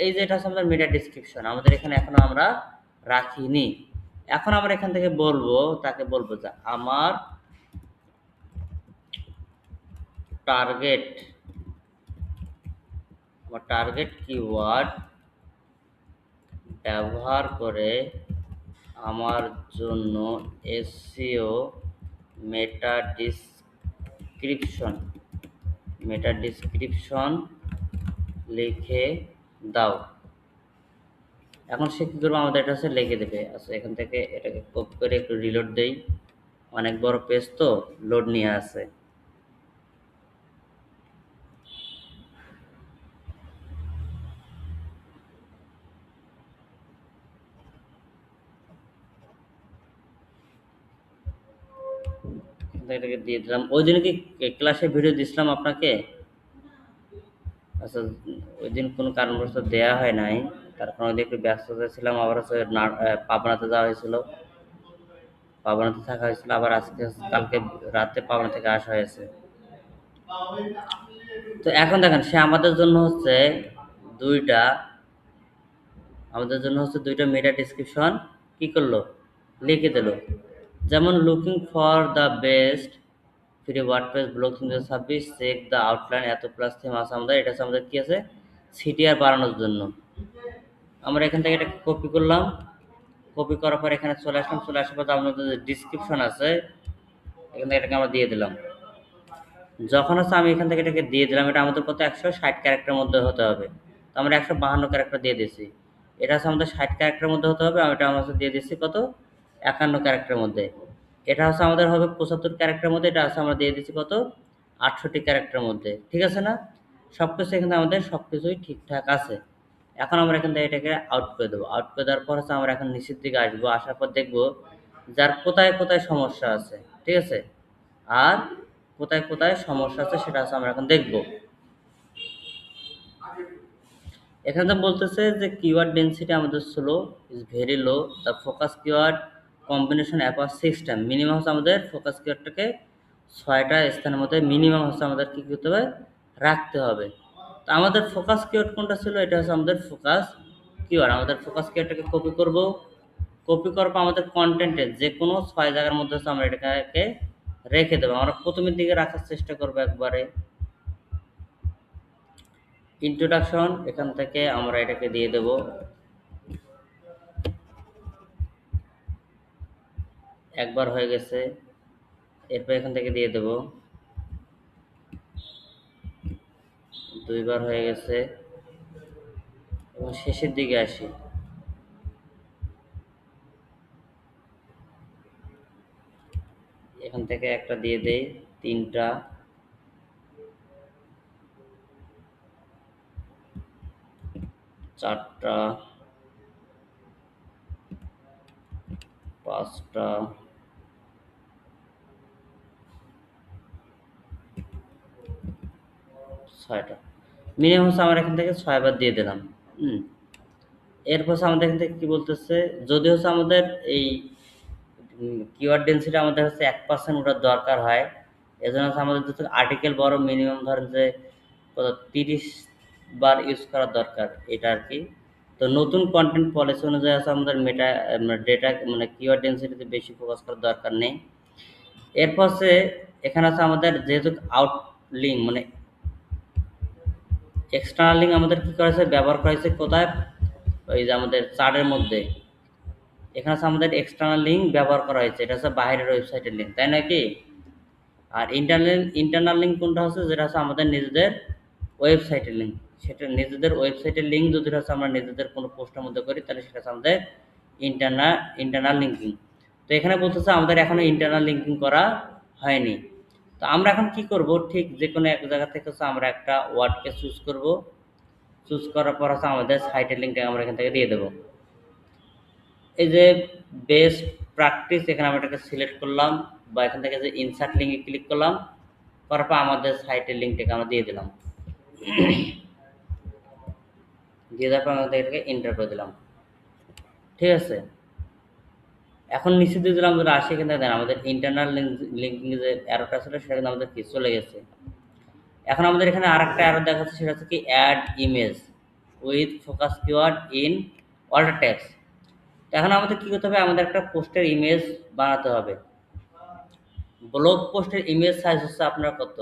এই যে এটা হচ্ছে আমাদের মেটা ডিসক্রিপশন, আমাদের এখানে এখনো আমরা রাখিনি। এখন আমরা এখান থেকে বলবো, তাকে বলবো যে আমার টার্গেট কিওয়ার্ড ব্যবহার করে আমার জন্য এসইও মেটা ডিসক্রিপশন লিখে দাও। এখন সে কী করবো, আমাদের এটা হচ্ছে লিখে দেবে। আচ্ছা এখান থেকে এটাকে কপি করে একটু রিলোড দেই, অনেক বড় পেজ তো লোড নিয়ে আসে। এটাকে দিয়ে দিলাম। ওই দিন কি ক্লাসে ভিডিও দিছিলাম আপনাকে? আচ্ছা, ওই দিন কোনো কারণবশত দেয়া হয় নাই, তার কারণ ওই দিন একটু ব্যস্ততা ছিলাম। আবার হচ্ছে পাবনাতে যাওয়া হয়েছিল, পাবনাতে থাকা হয়েছিল, আবার আজকে কালকে রাতে পাবনা থেকে আসা হয়েছে। তো এখন দেখেন সে আমাদের জন্য হচ্ছে দুইটা দুইটা মেটা ডিসক্রিপশন কি করলো, লিখে দিল। যেমন looking for the best free WordPress blog 2026, check the outline, এত প্লাস থিম আছে আমাদের। এটা হচ্ছে আমাদের কি আছে, সিটিআর বাড়ানোর জন্য। আমরা এখান থেকে এটা কপি করলাম, কপি করার পর এখানে চলে আসলাম, চলে আসার পর আমাদের যে ডিসক্রিপশন আছে এখান থেকে এটাকে আমরা দিয়ে দিলাম। যখন হচ্ছে আমি এখান থেকে এটাকে দিয়ে দিলাম, এটা আমাদের কত 160 ক্যারেক্টারের মধ্যে হতে হবে। তো আমরা 152 ক্যারেক্টার দিয়ে দিয়েছি। এটা হচ্ছে আমাদের 60 ক্যারেক্টারের মধ্যে হতে হবে, এটা আমরা দিয়ে দিচ্ছি কত 51 ক্যারেক্টারের মধ্যে। এটা হচ্ছে আমাদের হবে 75 ক্যারেক্টারের মধ্যে, এটা হচ্ছে আমরা দিয়ে দিচ্ছি কত 68 ক্যারেক্টারের মধ্যে। ঠিক আছে না, সব কিছু এখানে আমাদের সব কিছুই ঠিকঠাক আছে। এখন আমরা এখান থেকে এটাকে আউট করে দেবো। আউট করে দেওয়ার পর হচ্ছে আমরা এখন নিচের দিকে আসবো, আসার পর দেখবো যার কোথায় কোথায় সমস্যা আছে, ঠিক আছে, আর কোথায় কোথায় সমস্যা আছে সেটা হচ্ছে আমরা এখন দেখবো। এখানে তো বলতেছে যে কিওয়ার্ড ডেন্সিটি আমাদের slow is very low, the focus keyword combination appear 6টা, মিনিমাম হচ্ছে আমাদের ফোকাস কিওয়ার্ডটাকে 6টা স্থানের মধ্যে মিনিমাম হচ্ছে আমাদের কী করতে হবে, রাখতে হবে। তো আমাদের ফোকাস কিওয়ার্ড কোনটা ছিল, এটা হচ্ছে আমাদের ফোকাস কিওয়ার্ড। আমাদের ফোকাস কিওয়ার্ডটাকে কপি করব, কপি করার পর আমাদের কন্টেন্টে যে কোনো 6 জায়গার মধ্যে হচ্ছে আমরা এটাকে রেখে দেবো। আমরা প্রথমের দিকে রাখার চেষ্টা করবো একবারে। ইন্ট্রোডাকশন এখান থেকে আমরা এটাকে দিয়ে দেব, একবার হয়ে গেছে। এরপর এখান থেকে দিয়ে দেব, 2বার হয়ে গেছে। এবং শেষের দিকে আসি, এখান থেকে একটা দিয়ে দেই, 3টা, 4টা, 5টা, 6টা। মিনিমাম হচ্ছে আমরা এখান থেকে 6বার দিয়ে দিলাম। এরপর আমাদের এখান থেকে কি বলতেছে, যদি হচ্ছে আমাদের এই কিওয়ার্ড ডেন্সিটি আমাদের হচ্ছে 1% ওঠার দরকার হয়, এজন্য হচ্ছে আমাদের যদি আর্টিকেল বড়, মিনিমাম ধরেন যে কত 30 বার ইউজ করা দরকার, এটা আর কি। তো নতুন কন্টেন্ট পলিসি অনুযায়ী আছে আমাদের মেটা ডেটা মানে কিওয়ার্ড ডেন্সিটিতে বেশি ফোকাস করার দরকার নেই। এরপর হচ্ছে এখানে আছে আমাদের যেহেতু আউট লিঙ্ক মানে এক্সটার্নাল লিঙ্ক আমাদের কী করা হয়েছে, ব্যবহার করা হয়েছে কোথায়, ওই যে আমাদের চার্টের মধ্যে। এখানে হচ্ছে আমাদের এক্সটার্নাল লিঙ্ক ব্যবহার করা হয়েছে, এটা হচ্ছে বাইরের ওয়েবসাইটের লিঙ্ক, তাই নাকি? আর ইন্টারনাল লিঙ্ক কোনটা হচ্ছে, যেটা হচ্ছে আমাদের নিজেদের ওয়েবসাইটের লিঙ্ক। সেটা নিজেদের ওয়েবসাইটের লিঙ্ক যদি হচ্ছে আমরা নিজেদের কোনো পোস্টের মধ্যে করি, তাহলে সেটা হচ্ছে আমাদের ইন্টারনাল লিঙ্কিং। তো এখানে বলতেছে আমাদের এখনো ইন্টারনাল লিঙ্কিং করা হয়নি। তো আমরা এখন কি করব, ঠিক যে কোনো এক জায়গা থেকে হচ্ছে আমরা একটা ওয়ার্ডকে চুজ করব, চুজ করার পর হচ্ছে আমাদের সাইটের লিঙ্কটা আমরা এখান থেকে দিয়ে দেবো। এই যে বেস্ট প্র্যাকটিস, এখানে আমরা এটাকে সিলেক্ট করলাম, বা এখান থেকে যে ইনসার্ট লিঙ্কে ক্লিক করলাম, করার পর আমাদের সাইটের লিঙ্কটাকে আমরা দিয়ে দিলাম। দিয়ে দেওয়ার পর আমাদের এটাকে এন্টার করে দিলাম, ঠিক আছে। এখন নিচে দিয়ে দিলাম আমাদের আসে, এখানে দেন আমাদের ইন্টারনাল লিঙ্কিং যে অ্যারোটা ছিল সেটা কিন্তু আমাদের কি চলে গেছে। এখন আমাদের এখানে আরেকটা অ্যারো দেখাচ্ছে, সেটা হচ্ছে কি add image with focus keyword in alter text. এখন আমাদের কী করতে হবে, আমাদের একটা পোস্টের ইমেজ বানাতে হবে। ব্লগ পোস্টের ইমেজ সাইজ হচ্ছে আপনার কত,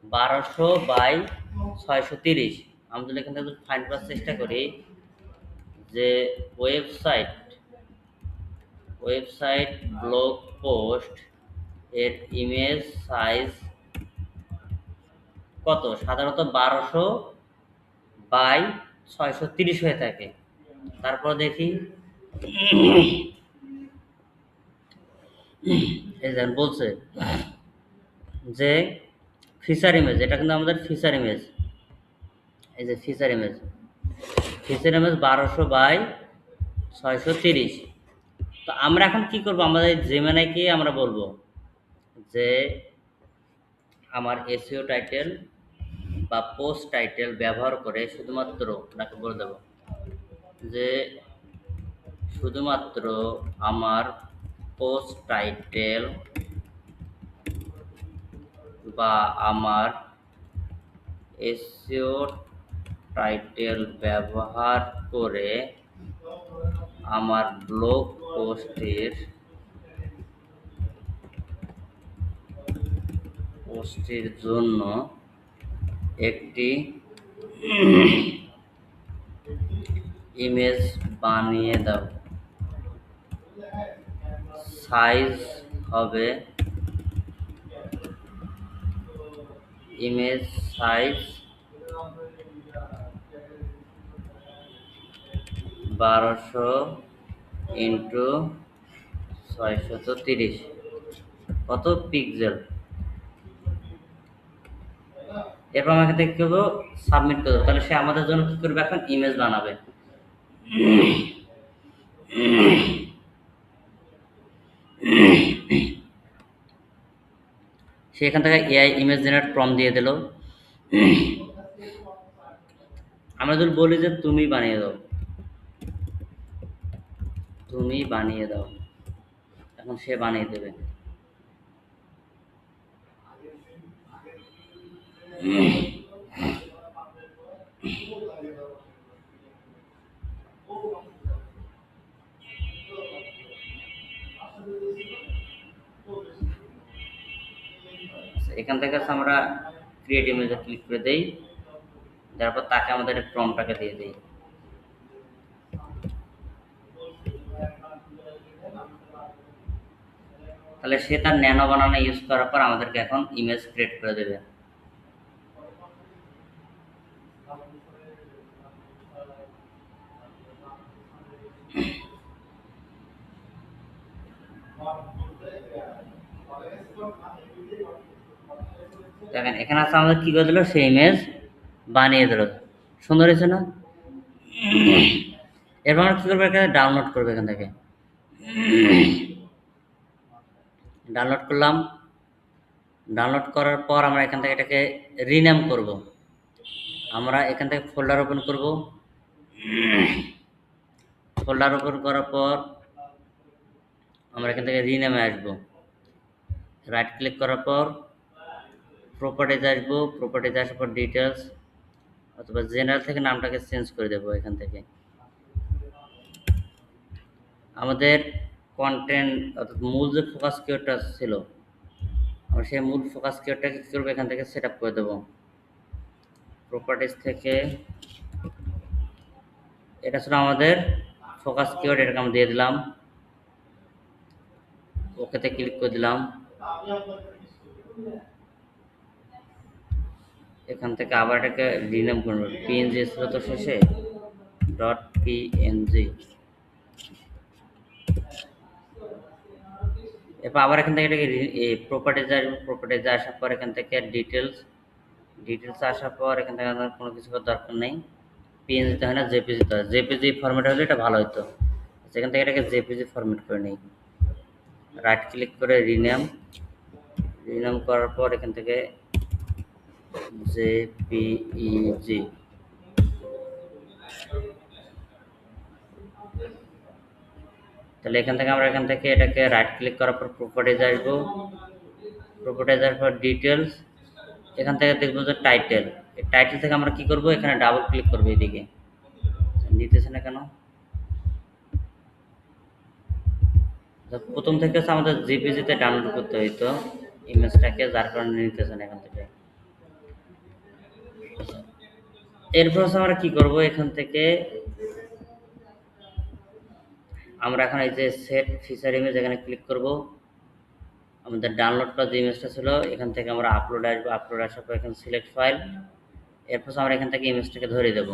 1200 বাই 630। আমি যদি এখান থেকে ফাইন্ড করার চেষ্টা করি যে ওয়েবসাইট ব্লগ পোস্ট এর ইমেজ সাইজ কত, সাধারণত 1200 বাই 630 হয়ে থাকে। তারপর দেখি, এই যেন বলছে যে ফিচার ইমেজ, এটা কিন্তু আমাদের ফিচার ইমেজ। এই যে ফিচার ইমেজ 1200 বাই 630। তো আমরা এখন কি করব, আমাদের জেমিনাইকে আমরা বলবো যে আমার এসইও টাইটেল বা পোস্ট টাইটেল ব্যবহার করে শুধুমাত্র ওনাকে বলে দেব যে শুধুমাত্র আমার পোস্ট টাইটেল বা আমার এসইও টাইটেল ব্যবহার করে আমার ব্লগ পোস্টের জন্য একটি ইমেজ বানিয়ে দাও। সাইজ হবে, ইমেজ সাইজ 1200 × 630। কত পিক্সেল, এরপর আমরা এখান থেকে কি করবো, সাবমিট করবো। তাহলে সে আমাদের জন্য কি করবে, এখন ইমেজ বানাবে। সে এখান থেকে এআই ইমেজ জেনারেট প্রম্পট দিয়ে দিল। আমরা যদি বলি যে তুমি বানিয়ে দাও, তুমি বানিয়ে দাও, এখন সে বানিয়ে দেবে। এখান থেকে আমরা ক্রিয়েট ইমেজে ক্লিক করে দেই, তারপর তাকে আমাদের প্রম্পটটাকে দিয়ে দিই। তাহলে সে তার ন্যানো বানানো ইউজ করার পর আমাদেরকে এখন ইমেজ ক্রিয়েট করে দেবে। দেখেন এখানে আছে আমাদের কি করে দিল, সেই ইমেজ বানিয়ে দিল। সুন্দর হয়েছে না? এরপর আমরা কি করবো, এখানে ডাউনলোড করবো। এখান থেকে ডাউনলোড করলাম। ডাউনলোড করার পর আমরা এখান থেকে এটাকে রিনেম করব। আমরা এখান থেকে ফোল্ডার ওপেন করব। ফোল্ডার ওপেন করার পর আমরা এখান থেকে রিনেমে আসবো। রাইট ক্লিক করার পর প্রপার্টিজ আসবো। প্রপার্টিজ আসার পর ডিটেলস অথবা জেনারেল থেকে নামটাকে চেঞ্জ করে দেবো। এখান থেকে আমাদের কন্টেন্ট অর্থাৎ মূল যে ফোকাস কিওয়ার্ডটা ছিল, আমরা সেই মূল ফোকাস কিওয়ার্ডটাকে কী করবো, এখান থেকে সেট আপ করে দেবো। প্রপার্টিজ থেকে এটা ছিল আমাদের ফোকাস কিওয়ার্ড, এটাকে আমরা দিয়ে দিলাম। ওকেতে ক্লিক করে দিলাম। এখান থেকে আবার এটাকে রিনেম করবো। পিএনজি ছিল তো শেষে, ডট পিএনজি। এরপর আবার এখান থেকে এটাকে প্রপার্টিজে আসবো। প্রপার্টিজে আসার পর এখান থেকে ডিটেলস আসার পর এখান থেকে আমাদের কোনো কিছু দরকার নেই। পিএনজিতে হয় না, জেপিজিতে হয়। জেপিজি ফরম্যাট হলে এটা ভালো হতো। সেখান থেকে এটাকে জেপিজি ফরম্যাট করে নিই। রাইট ক্লিক করে রিনেম করার পর এখান থেকে জেপিইজি। তাহলে এখান থেকে আমরা এটাকে রাইট ক্লিক করার পর প্রপার্টিজ আসবো। প্রপার্টিজ আসার পর ডিটেলস, এখান থেকে দেখবো যে টাইটেল। এই টাইটেল থেকে আমরা কি করব, এখানে ডাবল ক্লিক করবো। এদিকে নিতেছে না কেন? প্রথম থেকে আমাদের জিপিজিতে ডাউনলোড করতে হইতো ইমেজটাকে, যার কারণে নিতেছে না এখান থেকে। এরপর আমরা কি করব, এখান থেকে আমরা এখন এই যে সেট ফিচার ইমেজ, এখানে ক্লিক করব। আমাদের ডাউনলোড করা যে ইমেজটা ছিল, এখান থেকে আমরা আপলোড আসবো। আপলোড আসার পর এখানে সিলেক্ট ফাইল। এরপর আমরা এখান থেকে ইমেজটাকে ধরে দেবো।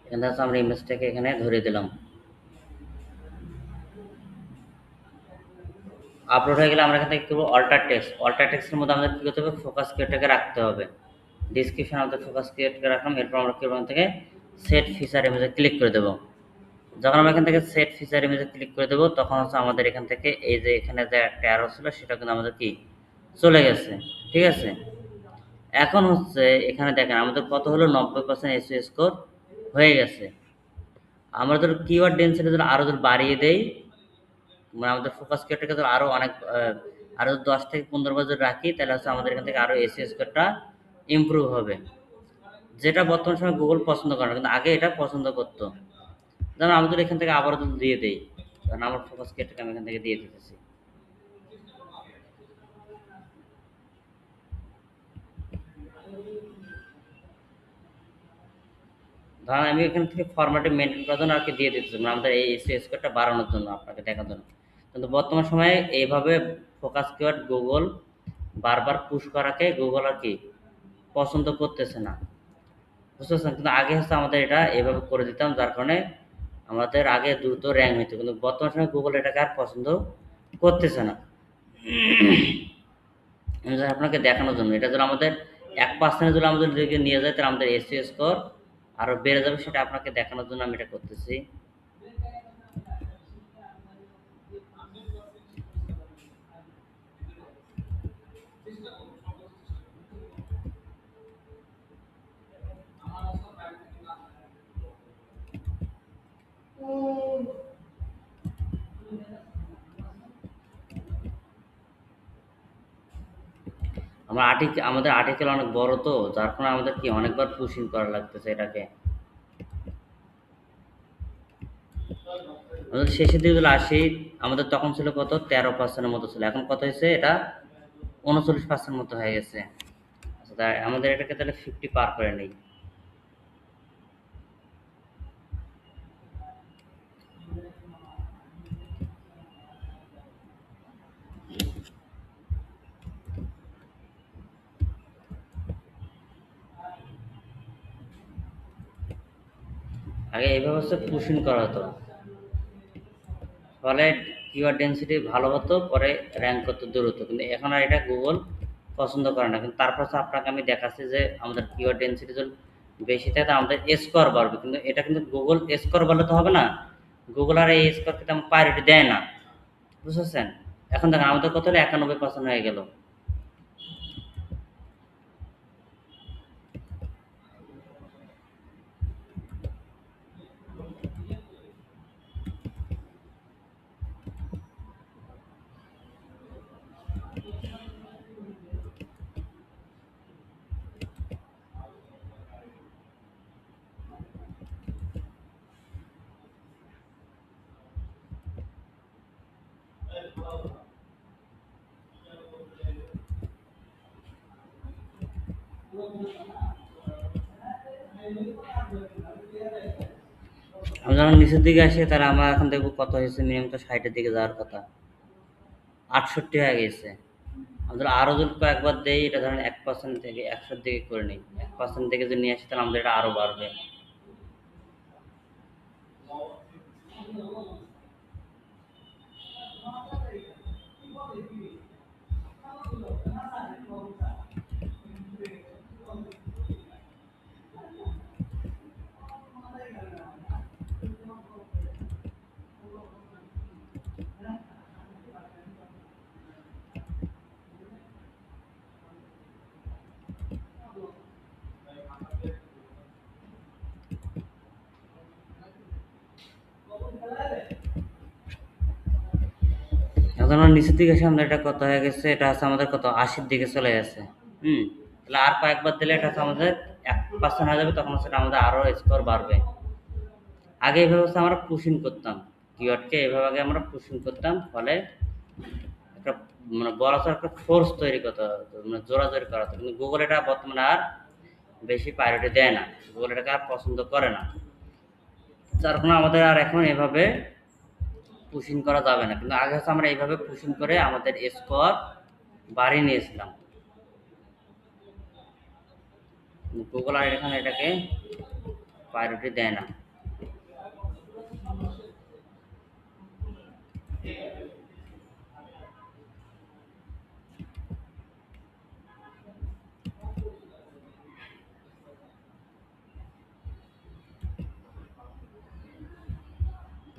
এখান থেকে আমরা ইমেজটাকে এখানে ধরে দিলাম। আপলোড হয়ে গেলে আমরা এখান থেকে কি করবো, অল্টার টেক্সট। অল্টার টেক্সটের মধ্যে আমাদের কী করতে হবে, ফোকাস কিওয়ার্ডটাকে রাখতে হবে। ডিসক্রিপশন আমাদের ফোকাস কিওয়ার্ডটাকে রাখলাম। এরপর আমরা কি এখান থেকে সেট ফিচার ইমেজে ক্লিক করে দেবো। যখন আমরা এখান থেকে সেট ফিচার ইমেজে ক্লিক করে দেবো, তখন হচ্ছে আমাদের এখান থেকে এই যে এখানে যে একটা অ্যারো ছিল, সেটা কিন্তু আমাদের কি চলে গেছে। ঠিক আছে, এখন হচ্ছে এখানে দেখেন আমাদের কত হলো, 90% এসইও স্কোর হয়ে গেছে। আমরা যদি কিওয়ার্ড ডেন্সিটি যদি আরও যদি বাড়িয়ে দেই, মানে আমাদের ফোকাস কিওয়ার্ডটাকে যদি আরও অনেক আরও 10 থেকে 15 বছর রাখি, তাহলে হচ্ছে আমাদের এখান থেকে আরও এসইও স্কোরটা ইমপ্রুভ হবে, যেটা বর্তমান সময় গুগল পছন্দ করে না, কিন্তু আগে এটা পছন্দ করতো। যেমন আমি যদি এখান থেকে আবারও যদি দিয়ে দিই, কারণ আমার ফোকাস কিওয়ার্ডটাকে আমি এখান থেকে দিয়ে দিতেছি। ধরেন আমি এখান থেকে ফরম্যাটে মেনটেন করার জন্য আর কি দিয়ে দিতেছি, মানে আমাদের এই এসইও স্কোরটা বাড়ানোর জন্য, আপনাকে দেখার জন্য। কিন্তু বর্তমান সময়ে এইভাবে ফোকাস কিওয়ার্ড গুগল বারবার পুশ করাকে গুগল আর কি পছন্দ করতেছে না, বুঝতে পারছেন? কিন্তু আগে হচ্ছে আমাদের এটা এভাবে করে দিতাম, যার কারণে আমাদের আগে দ্রুত র্যাঙ্ক হইতো, কিন্তু বর্তমান সময়ে গুগল এটাকে আর পছন্দ করতেছে না। আমি জাস্ট আপনাকে দেখানোর জন্য, এটা যদি আমাদের 1% যদি আমাদের দিকে নিয়ে যায় তাহলে আমাদের এসইও স্কোর আরো বেড়ে যাবে, সেটা আপনাকে দেখানোর জন্য আমি এটা করতেছি। আমাদের আর্টিকেল অনেক বড় তো, যার কারণে আমাদের কি অনেকবার পুশিং করা লাগতেছে এটাকে। আমাদের শেষের দিকে যদি আসি, আমাদের তখন ছিল কত, 13% মতো ছিল, এখন কত হয়েছে এটা, 39% মতো হয়ে গেছে। আচ্ছা, তাই আমাদের এটাকে তাহলে 50 পার করে নেই। আগে এইভাবে হচ্ছে পুশিং করা হতো, ফলে কিওয়ার্ড ডেন্সিটি ভালো হতো, পরে র্যাঙ্ক করতে দূর হতো, কিন্তু এখন আর এটা গুগল পছন্দ করে না। কিন্তু তারপর আপনাকে আমি দেখাচ্ছি যে আমাদের কিওয়ার্ড ডেন্সিটি যদি বেশি থাকে তাহলে আমাদের স্কোর বাড়বে, কিন্তু এটা কিন্তু গুগল স্কোর বললে তো হবে না, গুগল আর এই স্কোরকে তেমন প্রায়োরিটি দেয় না, বুঝেছেন? এখন দেখেন আমাদের কত হলো, 91% হয়ে গেল। আমি যখন নিচের দিকে আসি তাহলে আমরা এখন দেখবো কত হয়েছে, মিনিমাম তো 60-এর দিকে যাওয়ার কথা, 68 হয়ে গেছে। আমাদের আরো যদি কয়েকবার দেই, এটা ধরেন 1% থেকে 100-এর দিকে করে নিই, 1% থেকে যদি নিয়ে আসি তাহলে আমাদের এটা আরো বাড়বে। এখন আমরা নিচের দিকে এসে আমাদের এটা কত হয়ে গেছে, এটা আছে আমাদের কত, 80-এর দিকে চলে গেছে। তাহলে আর কয়েকবার দিলে এটা হচ্ছে আমাদের 1% হয়ে যাবে, তখন হচ্ছে এটা আমাদের আরো স্কোর বাড়বে। আগে এইভাবে হচ্ছে আমরা পুশিং করতাম, কিওয়ার্ডকে এইভাবে আগে আমরা পুশিং করতাম, ফলে একটা মানে বলা চলে একটা ফোর্স তৈরি করতে হতো, মানে জোরাজোরি করা হতো, কিন্তু গুগল এটা বর্তমানে আর বেশি প্রায়োরিটি দেয় না, গুগল এটাকে আর পছন্দ করে না, যার কারণে আমাদের আর এখন এভাবে পুশিং করা যাবে না। কিন্তু আগে হচ্ছে আমরা এইভাবে পুশিং করে আমাদের স্কোর বাড়িয়ে নিয়েছিলাম, গুগল আর এখন এটাকে প্রায়োরিটি দেয় না।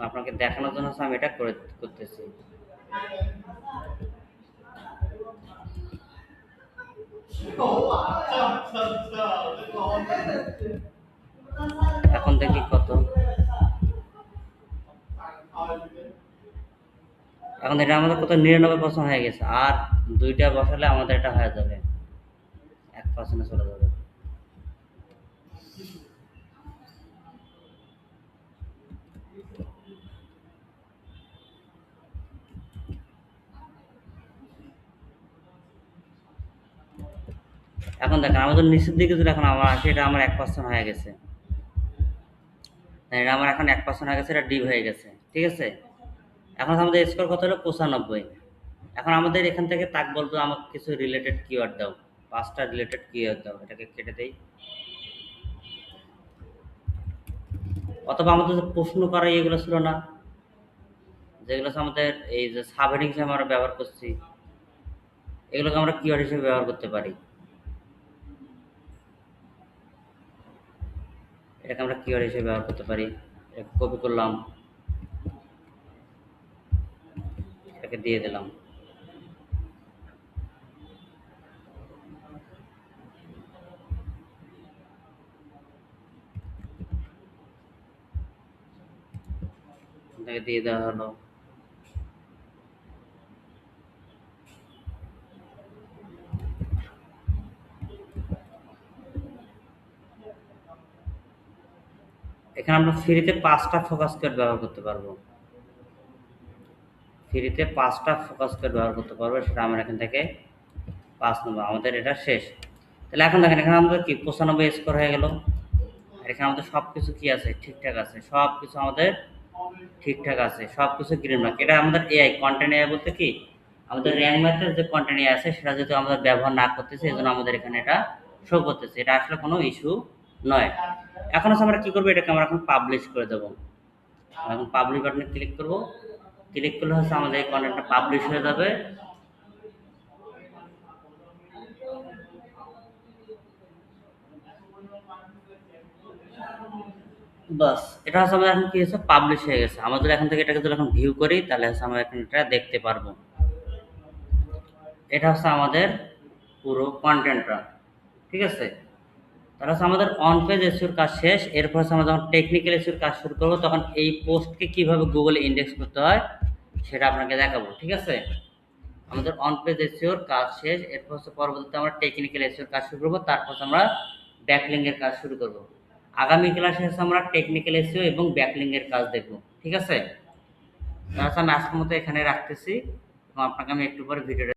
আপনাকে দেখানোর জন্য হচ্ছে আমি এটা করতেছি। এখন দেখি কত, এখন এটা আমাদের কত, 99% হয়ে গেছে, আর দুইটা বসালে আমাদের এটা হয়ে যাবে, 1% চলে যাবে। এখন দেখেন আমাদের নিচের দিকে যদি এখন আমার আসে, এটা আমার 1% হয়ে গেছে, এটা আমার এখন 1% হয়ে গেছে, এটা ডিপ হয়ে গেছে, ঠিক আছে। এখন আমাদের স্কোর কত হলো, 95। এখন আমাদের এখান থেকে তাক বলবো আমাকে কিছু রিলেটেড কিওয়ার্ড দাও, 5টা রিলেটেড কিওয়ার্ড দাও, এটাকে কেটে দেই। অথবা আমাদের যে প্রশ্ন করা এগুলো ছিল না, যেগুলো হচ্ছে আমাদের এই যে সাবহেডিং হিসেবে আমরা ব্যবহার করছি, এগুলোকে আমরা কিওয়ার্ড হিসেবে ব্যবহার করতে পারি। এটাকে আমরা কিওয়ার্ড হিসেবে ব্যবহার করতে পারি। এটাকে কপি করলাম, এটাকে দিয়ে দিলাম। এটাকে দিয়ে দেওয়া হলো। এখানে আমরা ফ্রিতে 5টা ফোকাস কিওয়ার্ড ব্যবহার করতে পারবো। ফ্রিতে 5টা ফোকাস কিওয়ার্ড ব্যবহার করতে পারবো, সেটা আমরা এখান থেকে 5 নেব। আমাদের এটা শেষ। তাহলে এখন দেখেন এখানে আমাদের কি 95 স্কোর হয়ে গেল। আর এখানে আমাদের সব কিছু কি আছে, ঠিকঠাক আছে, সব কিছু আমাদের ঠিকঠাক আছে, সব কিছু গ্রিন মার্ক। এটা আমাদের এআই কন্টেন্ট এআই বলতে কি আমাদের র্যাঙ্ক ম্যাথের যে কন্টেন্ট এআই আছে সেটা যেহেতু আমাদের ব্যবহার না করতেছে, এই জন্য আমাদের এখানে এটা শো করতেছে। এটা আসলে কোনো ইস্যু নয়। এখন হচ্ছে আমরা কি করবো, এটাকে আমরা এখন পাবলিশ করে দেবো। এখন পাবলিশ বাটনে ক্লিক করব। ক্লিক করলে হচ্ছে আমাদের এই কন্টেন্টটা পাবলিশ হয়ে যাবে। বাস, এটা হচ্ছে আমাদের এখন কি হয়েছে, পাবলিশ হয়ে গেছে। আমাদের এখান থেকে এটাকে যদি এখন ভিউ করি তাহলে হচ্ছে আমরা এখন এটা দেখতে পারবো। এটা হচ্ছে আমাদের পুরো কন্টেন্টটা, ঠিক আছে। তাহলে হচ্ছে আমাদের অন পেজ এসইওর কাজ শেষ। এরপর হচ্ছে আমরা যখন টেকনিক্যাল এসইওর কাজ শুরু করবো তখন এই পোস্টকে কিভাবে গুগলে ইন্ডেক্স করতে হয় সেটা আপনাকে দেখাবো, ঠিক আছে। আমাদের অন পেজ এসইওর কাজ শেষ। এরপর হচ্ছে পরবর্তীতে আমরা টেকনিক্যাল এসইওর কাজ শুরু করবো, তারপর হচ্ছে আমরা ব্যাকলিংকের কাজ শুরু করব। আগামী ক্লাসে হচ্ছে আমরা টেকনিক্যাল এসইও এবং ব্যাকলিংকের কাজ দেখব, ঠিক আছে। তাহলে আমি আজকের মতো এখানে রাখতেছি এবং আপনাকে আমি একটু পরে ভিডিওটা